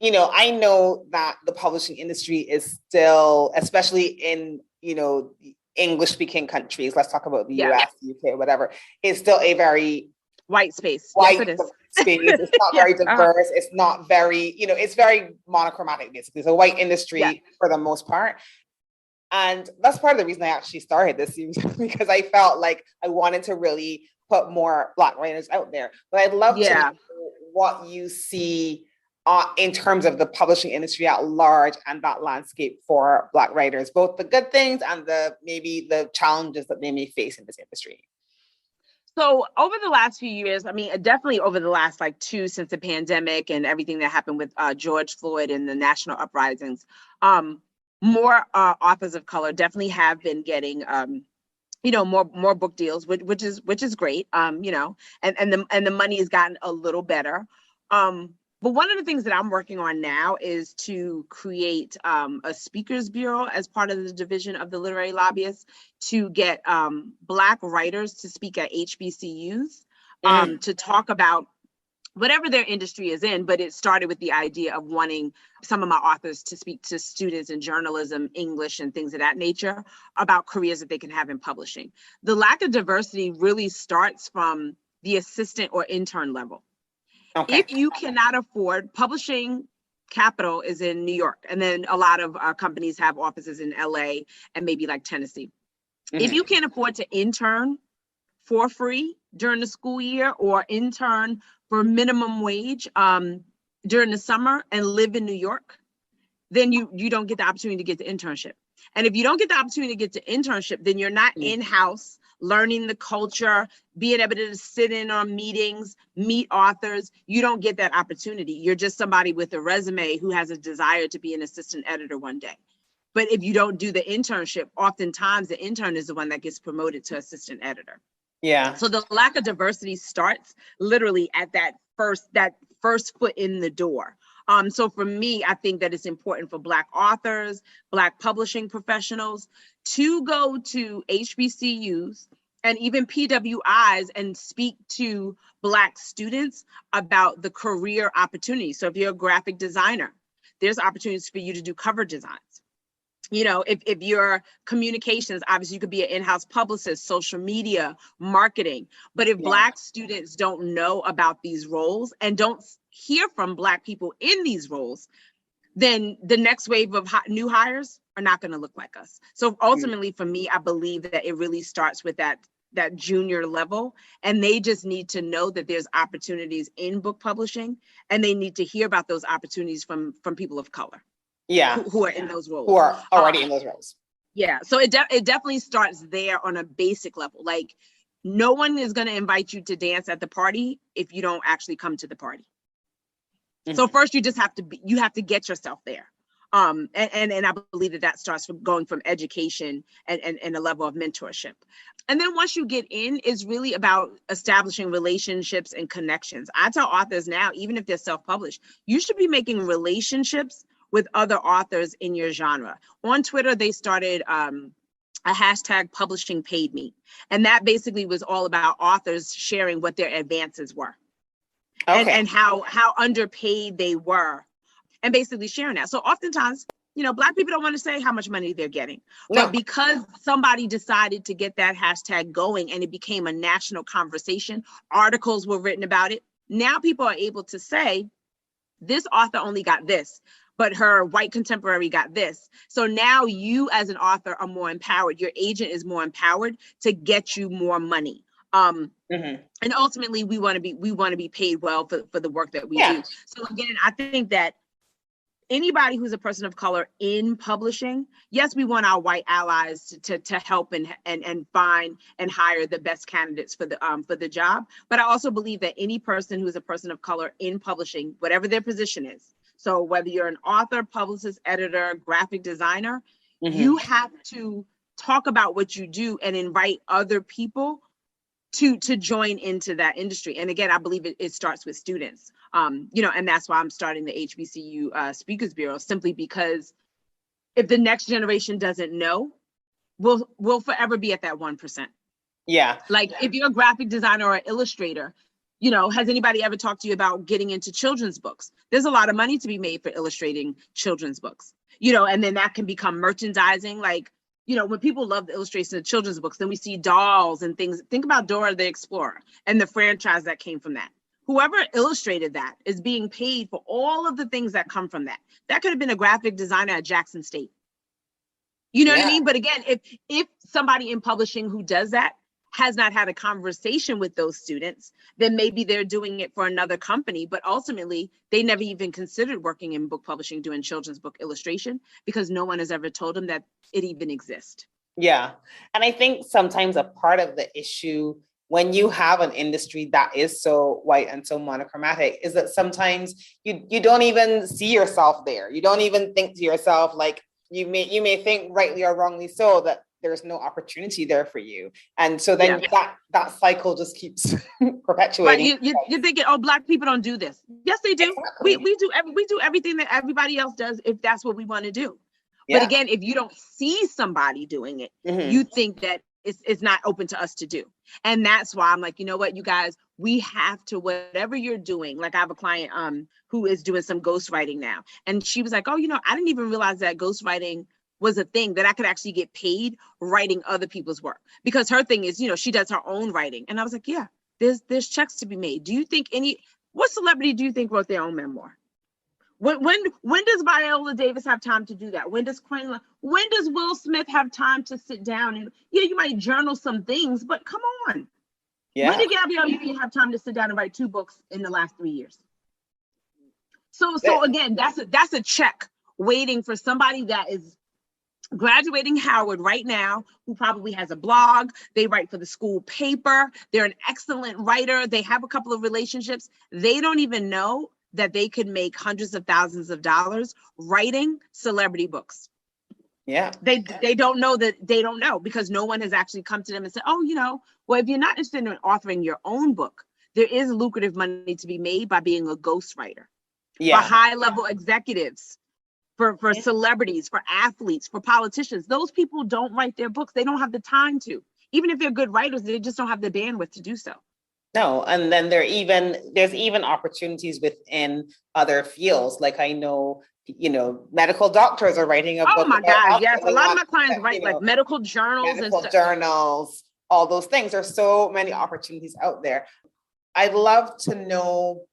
I know that the publishing industry is still, especially in, English speaking countries, let's talk about the US, UK, whatever, it's still a very white space. Yes, it is. Space. It's not very diverse. It's not very, it's very monochromatic, basically. It's a white industry for the most part. And that's part of the reason I actually started this series, because I felt like I wanted to really put more Black writers out there. But I'd love to know what you see in terms of the publishing industry at large and that landscape for Black writers, both the good things and maybe the challenges that they may face in this industry. So over the last few years, I mean, definitely over the last like 2 since the pandemic and everything that happened with George Floyd and the national uprisings, more authors of color definitely have been getting, more book deals, which is great, and the money has gotten a little better. But one of the things that I'm working on now is to create a speakers bureau as part of the division of the Literary Lobbyist to get Black writers to speak at HBCUs to talk about whatever their industry is in. But it started with the idea of wanting some of my authors to speak to students in journalism, English, and things of that nature about careers that they can have in publishing. The lack of diversity really starts from the assistant or intern level. Okay. If you cannot afford, publishing capital is in New York, and then a lot of companies have offices in LA and maybe like Tennessee. Mm-hmm. If you can't afford to intern for free during the school year or intern for minimum wage during the summer and live in New York, then you don't get the opportunity to get the internship. And if you don't get the opportunity to get the internship, then you're not in-house learning the culture, being able to sit in on meetings, meet authors. You don't get that opportunity. You're just somebody with a resume who has a desire to be an assistant editor one day. But if you don't do the internship, oftentimes the intern is the one that gets promoted to assistant editor. Yeah. So the lack of diversity starts literally at that first foot in the door. So for me, I think that it's important for Black authors, Black publishing professionals to go to HBCUs and even PWIs and speak to Black students about the career opportunities. So if you're a graphic designer, there's opportunities for you to do cover designs. If you're communications, obviously you could be an in-house publicist, social media, marketing. But if Black students don't know about these roles and don't hear from Black people in these roles, then the next wave of new hires are not going to look like us. So ultimately, for me, I believe that it really starts with that junior level, and they just need to know that there's opportunities in book publishing, and they need to hear about those opportunities from people of color. Yeah, who are in those roles, who are already in those roles. Yeah, so it definitely starts there on a basic level. Like, no one is going to invite you to dance at the party if you don't actually come to the party. Mm-hmm. So first, you just have to get yourself there. And I believe that starts from going from education and a level of mentorship. And then once you get in, it's really about establishing relationships and connections. I tell authors now, even if they're self-published, you should be making relationships with other authors in your genre. On Twitter, they started a hashtag publishing paid me. And that basically was all about authors sharing what their advances were. Okay. And how underpaid they were, and basically sharing that. So oftentimes, Black people don't want to say how much money they're getting. No. But because somebody decided to get that hashtag going and it became a national conversation, articles were written about it. Now people are able to say, this author only got this, but her white contemporary got this. So now you as an author are more empowered. Your agent is more empowered to get you more money. And ultimately we want to be paid well for the work that we do. So again, I think that anybody who's a person of color in publishing, yes, we want our white allies to help and find and hire the best candidates for the job. But I also believe that any person who's a person of color in publishing, whatever their position is, so whether you're an author, publicist, editor, graphic designer, you have to talk about what you do and invite other people to join into that industry. And again, I believe it starts with students, and that's why I'm starting the HBCU Speakers Bureau, simply because if the next generation doesn't know, we'll forever be at that 1%. Yeah. Like if you're a graphic designer or an illustrator, has anybody ever talked to you about getting into children's books? There's a lot of money to be made for illustrating children's books, and then that can become merchandising. Like, when people love the illustration of children's books, then we see dolls and things. Think about Dora the Explorer and the franchise that came from that. Whoever illustrated that is being paid for all of the things that come from that. That could have been a graphic designer at Jackson State. You know what I mean? But again, if somebody in publishing who does that has not had a conversation with those students, then maybe they're doing it for another company, but ultimately they never even considered working in book publishing, doing children's book illustration, because no one has ever told them that it even exists. Yeah. And I think sometimes a part of the issue when you have an industry that is so white and so monochromatic, is that sometimes you don't even see yourself there. You don't even think to yourself, like, you may think, rightly or wrongly so, that there's no opportunity there for you. And so then that cycle just keeps perpetuating. Right. You're thinking, oh, Black people don't do this. Yes, they do. Exactly. We do everything that everybody else does if that's what we want to do. Yeah. But again, if you don't see somebody doing it, you think that it's not open to us to do. And that's why I'm like, you know what, you guys, we have to, whatever you're doing. Like, I have a client who is doing some ghostwriting now. And she was like, oh, I didn't even realize that ghostwriting was a thing, that I could actually get paid writing other people's work. Because her thing is, she does her own writing. And I was like, yeah, there's checks to be made. Do you think what celebrity do you think wrote their own memoir? When does Viola Davis have time to do that? When does Will Smith have time to sit down and, you might journal some things, but come on. Yeah. When did Gabrielle Union have time to sit down and write 2 books in the last 3 years? So again, that's a check waiting for somebody that is graduating Howard right now, who probably has a blog. They write for the school paper. They're an excellent writer. They have a couple of relationships. They don't even know that they could make hundreds of thousands of dollars writing celebrity books. Yeah. They don't know that they don't know, because no one has actually come to them and said, oh, well, if you're not interested in authoring your own book, there is lucrative money to be made by being a ghostwriter. Yeah. For high level executives, for celebrities, for athletes, for politicians. Those people don't write their books. They don't have the time to. Even if they're good writers, they just don't have the bandwidth to do so. No, and then there's even opportunities within other fields. Like, I know, medical doctors are writing a book. Oh my God, yes. A lot of my clients write like medical journals and stuff. Journals, all those things. There's so many opportunities out there. I'd love to know,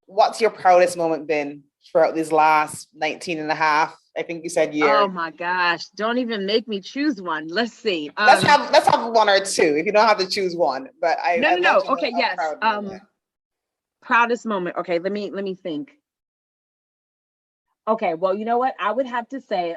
what's your proudest moment been throughout these last 19 and a half, I think you said, years? Oh my gosh, don't even make me choose one. Let's see. Let's have 1 or 2, if you don't have to choose one. But No. Okay, yes. Proudest moment. Okay, let me think. Okay, well, you know what? I would have to say,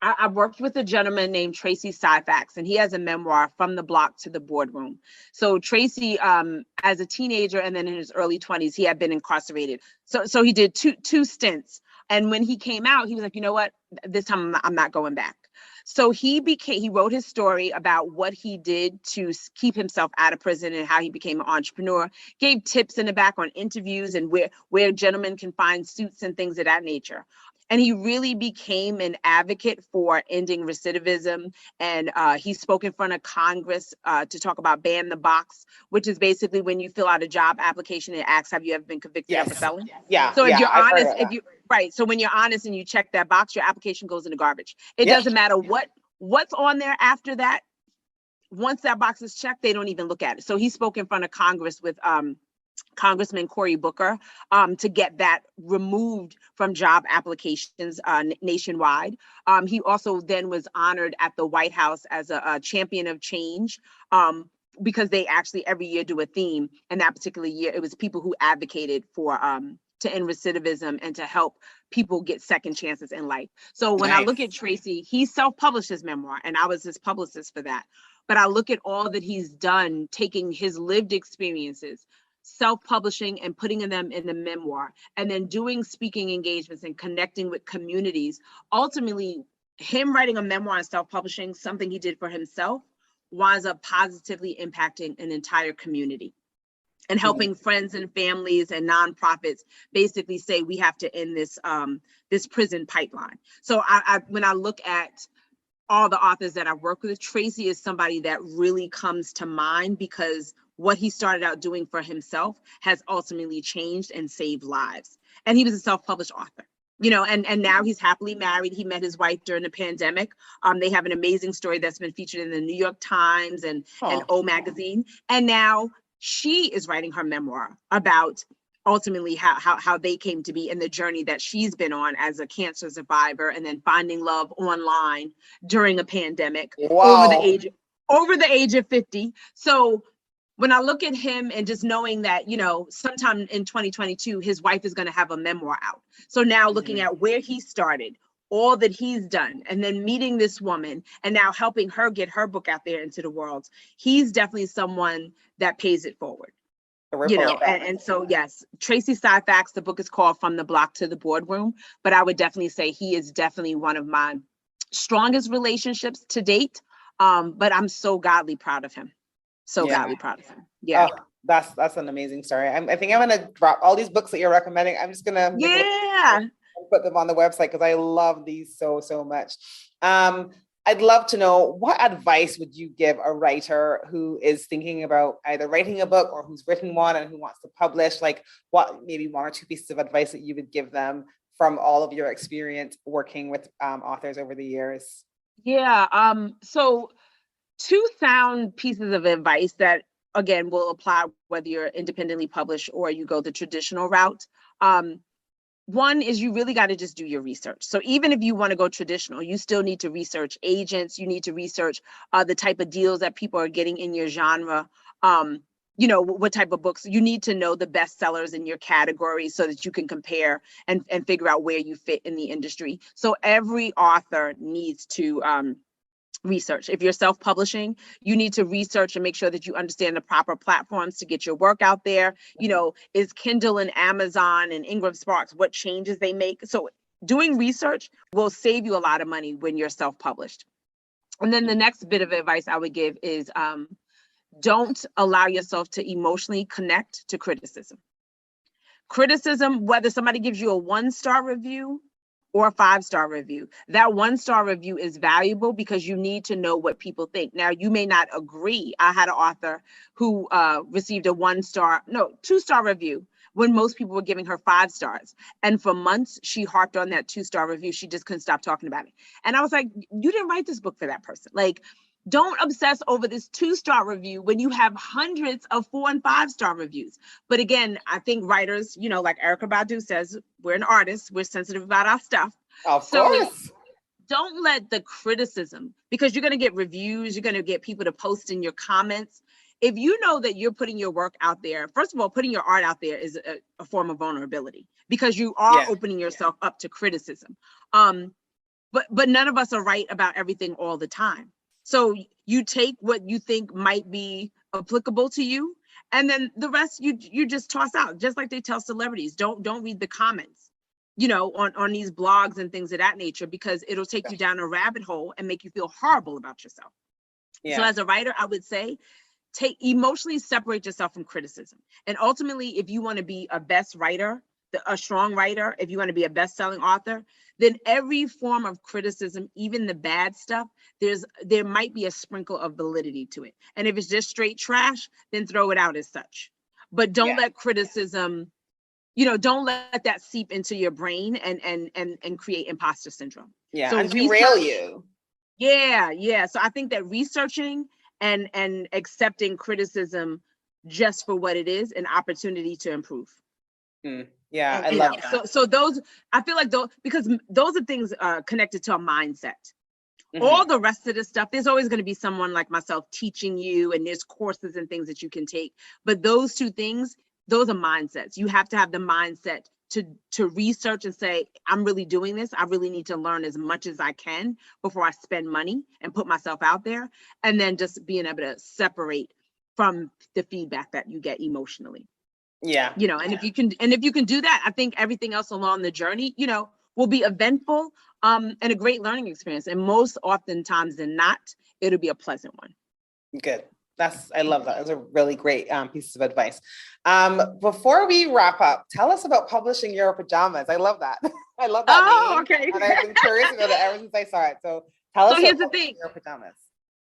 I've worked with a gentleman named Tracy Syfax, and he has a memoir, From the Block to the Boardroom. So Tracy, as a teenager and then in his early 20s, he had been incarcerated. So he did two stints. And when he came out, he was like, you know what? This time I'm not going back. So he wrote his story about what he did to keep himself out of prison and how he became an entrepreneur, gave tips in the back on interviews and where gentlemen can find suits and things of that nature. And he really became an advocate for ending recidivism. And he spoke in front of Congress to talk about ban the box, which is basically when you fill out a job application, it asks, have you ever been convicted of a felony? Yeah. So if you're honest, so when you're honest and you check that box, your application goes in the garbage. It doesn't matter what's on there after that. Once that box is checked, they don't even look at it. So he spoke in front of Congress with Congressman Cory Booker to get that removed from job applications nationwide. He also then was honored at the White House as a champion of change because they actually every year do a theme. And that particular year, it was people who advocated for to end recidivism and to help people get second chances in life. So when I look at Tracy, he self-published his memoir, and I was his publicist for that. But I look at all that he's done, taking his lived experiences, self-publishing and putting them in the memoir, and then doing speaking engagements and connecting with communities. Ultimately, him writing a memoir and self-publishing, something he did for himself, winds up positively impacting an entire community and helping friends and families and nonprofits basically say, we have to end this prison pipeline. So when I look at all the authors that I've worked with, Tracy is somebody that really comes to mind because what he started out doing for himself has ultimately changed and saved lives. And he was a self-published author, and now he's happily married. He met his wife during the pandemic. They have an amazing story that's been featured in the New York Times and O Magazine. And now she is writing her memoir about ultimately how they came to be and the journey that she's been on as a cancer survivor, and then finding love online during a pandemic. Wow. over the age of 50. So when I look at him and just knowing that, sometime in 2022, his wife is going to have a memoir out. So now looking at where he started, all that he's done, and then meeting this woman and now helping her get her book out there into the world, he's definitely someone that pays it forward. You know, and so yes, Tracy Syphax, the book is called From the Block to the Boardroom, but I would definitely say he is definitely one of my strongest relationships to date. But I'm so godly proud of him. Godly proud of him. Yeah. Oh, that's an amazing story. I think I'm gonna drop all these books that you're recommending. I'm just gonna put them on the website because I love these so much. I'd love to know, what advice would you give a writer who is thinking about either writing a book or who's written one and who wants to publish? Like, what maybe one or two pieces of advice that you would give them from all of your experience working with authors over the years? Yeah. So two sound pieces of advice that, again, will apply whether you're independently published or you go the traditional route. One is you really got to just do your research. So even if you want to go traditional, you still need to research agents. You need to research the type of deals that people are getting in your genre. You know, what type of books. You need to know the best sellers in your category so that you can compare and figure out where you fit in the industry. So every author needs to research. If you're self-publishing, you need to research and make sure that you understand the proper platforms to get your work out there. You know, is Kindle and Amazon and Ingram Sparks, what changes they make? So doing research will save you a lot of money when you're self-published. And then the next bit of advice I would give is don't allow yourself to emotionally connect to criticism. Criticism, whether somebody gives you a 1-star review or a 5-star review, that 1-star review is valuable because you need to know what people think. Now, you may not agree. I had an author who received a 2-star review when most people were giving her 5 stars. And for months, she harped on that 2-star review. She just couldn't stop talking about it. And I was like, you didn't write this book for that person. Like, don't obsess over this 2-star review when you have hundreds of 4- and 5-star reviews. But again, I think writers, you know, like Erykah Badu says, we're an artist, we're sensitive about our stuff. Of course. Don't let the criticism, because you're going to get reviews, you're going to get people to post in your comments. If you know that you're putting your work out there, first of all, putting your art out there is a form of vulnerability because you are opening yourself up to criticism. But none of us are right about everything all the time. So you take what you think might be applicable to you, and then the rest you just toss out, just like they tell celebrities. Don't read the comments, you know, on these blogs and things of that nature, because it'll take you down a rabbit hole and make you feel horrible about yourself. Yeah. So as a writer, I would say emotionally separate yourself from criticism. And ultimately, if you want to be a best writer, a strong writer, if you want to be a best-selling author, then every form of criticism, even the bad stuff, there might be a sprinkle of validity to it. And if it's just straight trash, then throw it out as such. But don't let criticism, you know, don't let that seep into your brain and create imposter syndrome. Yeah, so and derail you. Yeah. So I think that researching and accepting criticism just for what it is, an opportunity to improve. Yeah, I love that. So those, I feel like because those are things connected to a mindset. All the rest of the stuff, there's always going to be someone like myself teaching you, and there's courses and things that you can take. But those two things, those are mindsets. You have to have the mindset to research and say, I'm really doing this. I really need to learn as much as I can before I spend money and put myself out there. And then just being able to separate from the feedback that you get emotionally. Yeah. You know, and if you can do that, I think everything else along the journey, you know, will be eventful and a great learning experience. And most oftentimes than not, it'll be a pleasant one. Good. I love that. Those are really great pieces of advice. Before we wrap up, tell us about Publishing Your Pajamas. I love that. I love that name. Okay. And I've been curious about it ever since I saw it. So tell us about Publishing Your Pajamas.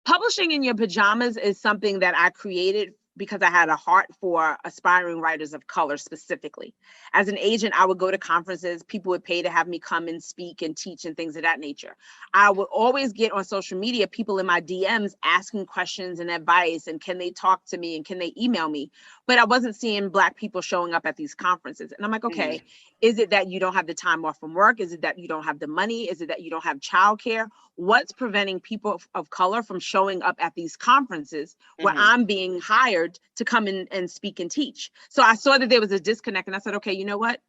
Publishing in Your Pajamas is something that I created because I had a heart for aspiring writers of color specifically. As an agent, I would go to conferences. People would pay to have me come and speak and teach and things of that nature. I would always get on social media, people in my DMs asking questions and advice, and can they talk to me and can they email me? But I wasn't seeing Black people showing up at these conferences. And I'm like, okay, is it that you don't have the time off from work? Is it that you don't have the money? Is it that you don't have childcare? What's preventing people of color from showing up at these conferences where I'm being hired to come in and speak and teach? So I saw that there was a disconnect, and I said, okay, you know what?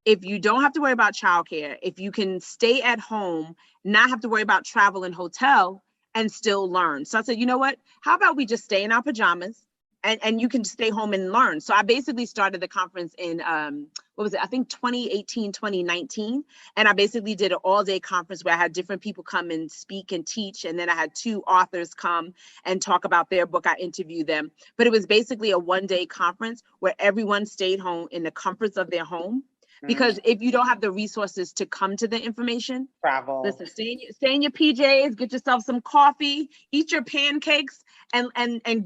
if you don't have to worry about childcare, if you can stay at home, not have to worry about travel and hotel and still learn. So I said, you know what, how about we just stay in our pajamas and you can stay home and learn. So I basically started the conference in, what was it? I think 2018, 2019. And I basically did an all-day conference where I had different people come and speak and teach. And then I had 2 authors come and talk about their book. I interviewed them. But it was basically a one-day conference where everyone stayed home in the comforts of their home. Because if you don't have the resources to come to the information, travel. Listen, stay in your PJs, get yourself some coffee, eat your pancakes, and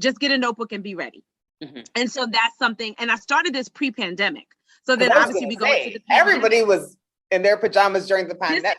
just get a notebook and be ready. And so that's something. And I started this pre-pandemic. So then obviously we go into the pandemic. Everybody was in their pajamas during the pandemic.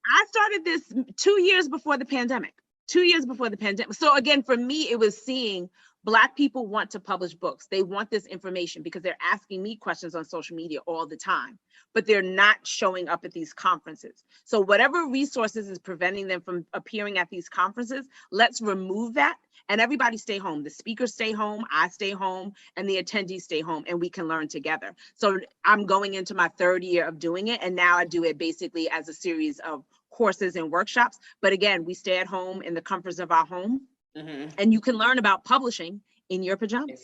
I started this 2 years before the pandemic. 2 years before the pandemic. So again, for me, it was seeing Black people want to publish books. They want this information because they're asking me questions on social media all the time, but they're not showing up at these conferences. So whatever resources is preventing them from appearing at these conferences, let's remove that and everybody stay home. The speakers stay home, I stay home, and the attendees stay home, and we can learn together. So I'm going into my 3rd year of doing it, and now I do it basically as a series of courses and workshops. But again, we stay at home in the comforts of our home. And you can learn about publishing in your pajamas.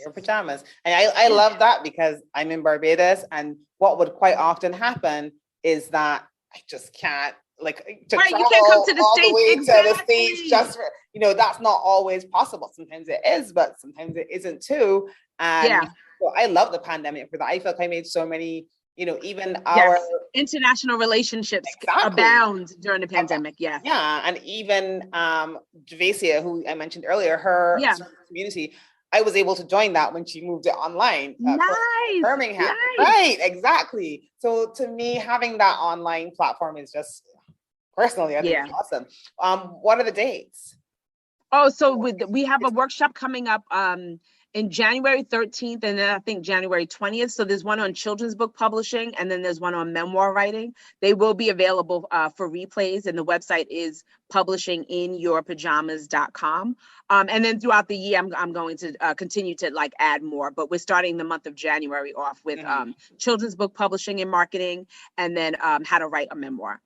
And I love that because I'm in Barbados, and what would quite often happen is that I just can't you can't come to the all States. The way exactly. to the States just for, that's not always possible. Sometimes it is, but sometimes it isn't too. And so I love the pandemic for that. I feel like I made so many, even our international relationships abound during the pandemic. Yeah. And even Javasia, who I mentioned earlier, her community, I was able to join that when she moved it online. Birmingham. Nice. Right, exactly. So to me, having that online platform is just, personally, I think it's awesome. What are the dates? Oh, so we have a workshop coming up in January 13th, and then I think January 20th. So there's one on children's book publishing, and then there's one on memoir writing. They will be available for replays, and the website is publishinginyourpajamas.com. And then throughout the year, I'm going to continue to add more, but we're starting the month of January off with children's book publishing and marketing, and then how to write a memoir.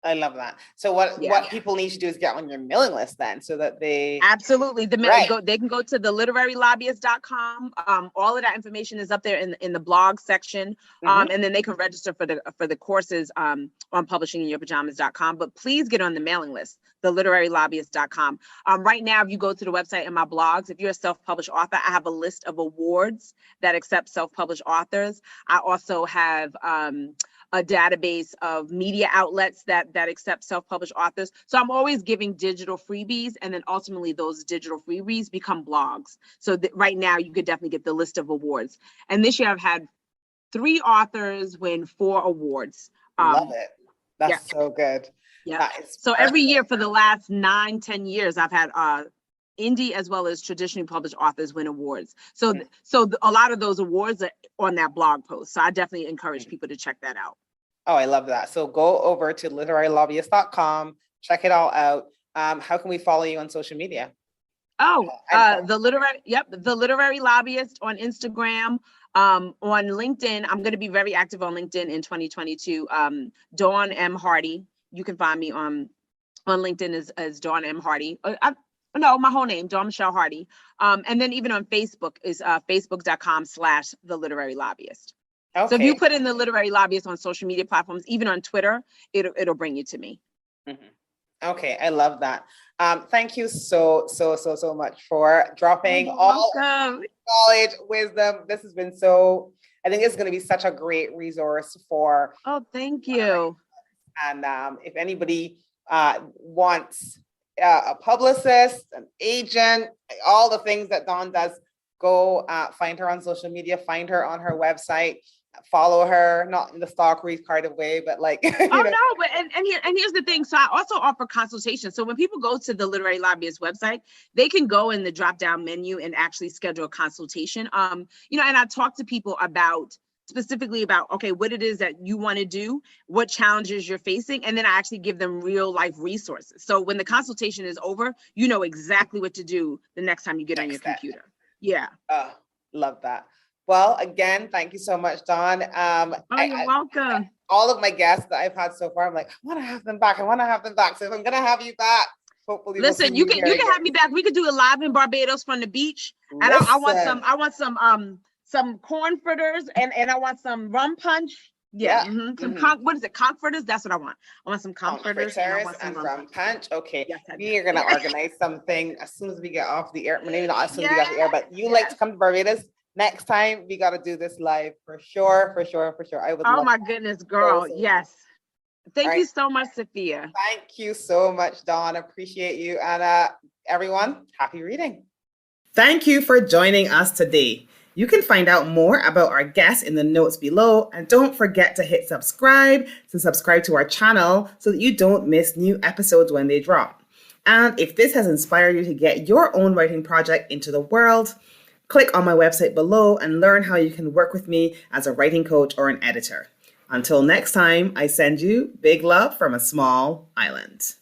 I love that. So what people need to do is get on your mailing list then, so that they absolutely they can go to the literarylobbyist.com. All of that information is up there in the blog section. And then they can register for the courses on publishinginyourpajamas.com. But please get on the mailing list, the literarylobbyist.com. Right now, if you go to the website and my blogs, if you're a self-published author, I have a list of awards that accept self-published authors. I also have a database of media outlets that accept self-published authors. So I'm always giving digital freebies, and then ultimately those digital freebies become blogs. So right now you could definitely get the list of awards. And this year I've had 3 authors win 4 awards. Love it. That's so good. Yeah. So every year for the last 9-10 years, I've had indie as well as traditionally published authors win awards. So a lot of those awards are on that blog post. So I definitely encourage people to check that out. Oh, I love that. So go over to literarylobbyist.com, check it all out. How can we follow you on social media? The Literary Lobbyist on Instagram. On LinkedIn, I'm going to be very active on LinkedIn in 2022. Dawn M. Hardy. You can find me on LinkedIn as Dawn M. Hardy. My whole name, Dawn Michelle Hardy. And then even on Facebook is facebook.com/The Literary Lobbyist. Okay. So if you put in The Literary Lobbyist on social media platforms, even on Twitter, it'll bring you to me. Okay, I love that. Thank you so much for dropping all knowledge, wisdom. This has been I think it's going to be such a great resource for. Oh, thank you. And if anybody wants a publicist, an agent, all the things that Dawn does, go find her on social media, find her on her website, follow her, not in the stalkery kind of way, but but here's the thing. So I also offer consultations. So when people go to the Literary Lobbyist website, they can go in the drop down menu and actually schedule a consultation. And I talk to people specifically about, what it is that you want to do, what challenges you're facing, and then I actually give them real life resources. So when the consultation is over, you know exactly what to do the next time you get on your computer. Yeah. Love that. Well, again, thank you so much, Dawn. You're welcome. All of my guests that I've had so far, I'm like, I want to have them back. So if I'm going to have you back, hopefully listen, you can have me back. We could do it live in Barbados from the beach. And I want some corn fritters and I want some rum punch. Yeah. Mm-hmm. What is it? Conch fritters? That's what I want. I want some conch fritters and rum punch. Okay. Yes, we are going to organize something as soon as we get off the air. Maybe not as soon as we get off the air, but you like to come to Barbados. Next time we got to do this live for sure. I would. Oh my goodness, girl. Yes. Thank you so much, Sophia. Thank you so much, Dawn. Appreciate you. And everyone, happy reading. Thank you for joining us today. You can find out more about our guests in the notes below, and don't forget to hit subscribe to our channel so that you don't miss new episodes when they drop. And if this has inspired you to get your own writing project into the world, click on my website below and learn how you can work with me as a writing coach or an editor. Until next time, I send you big love from a small island.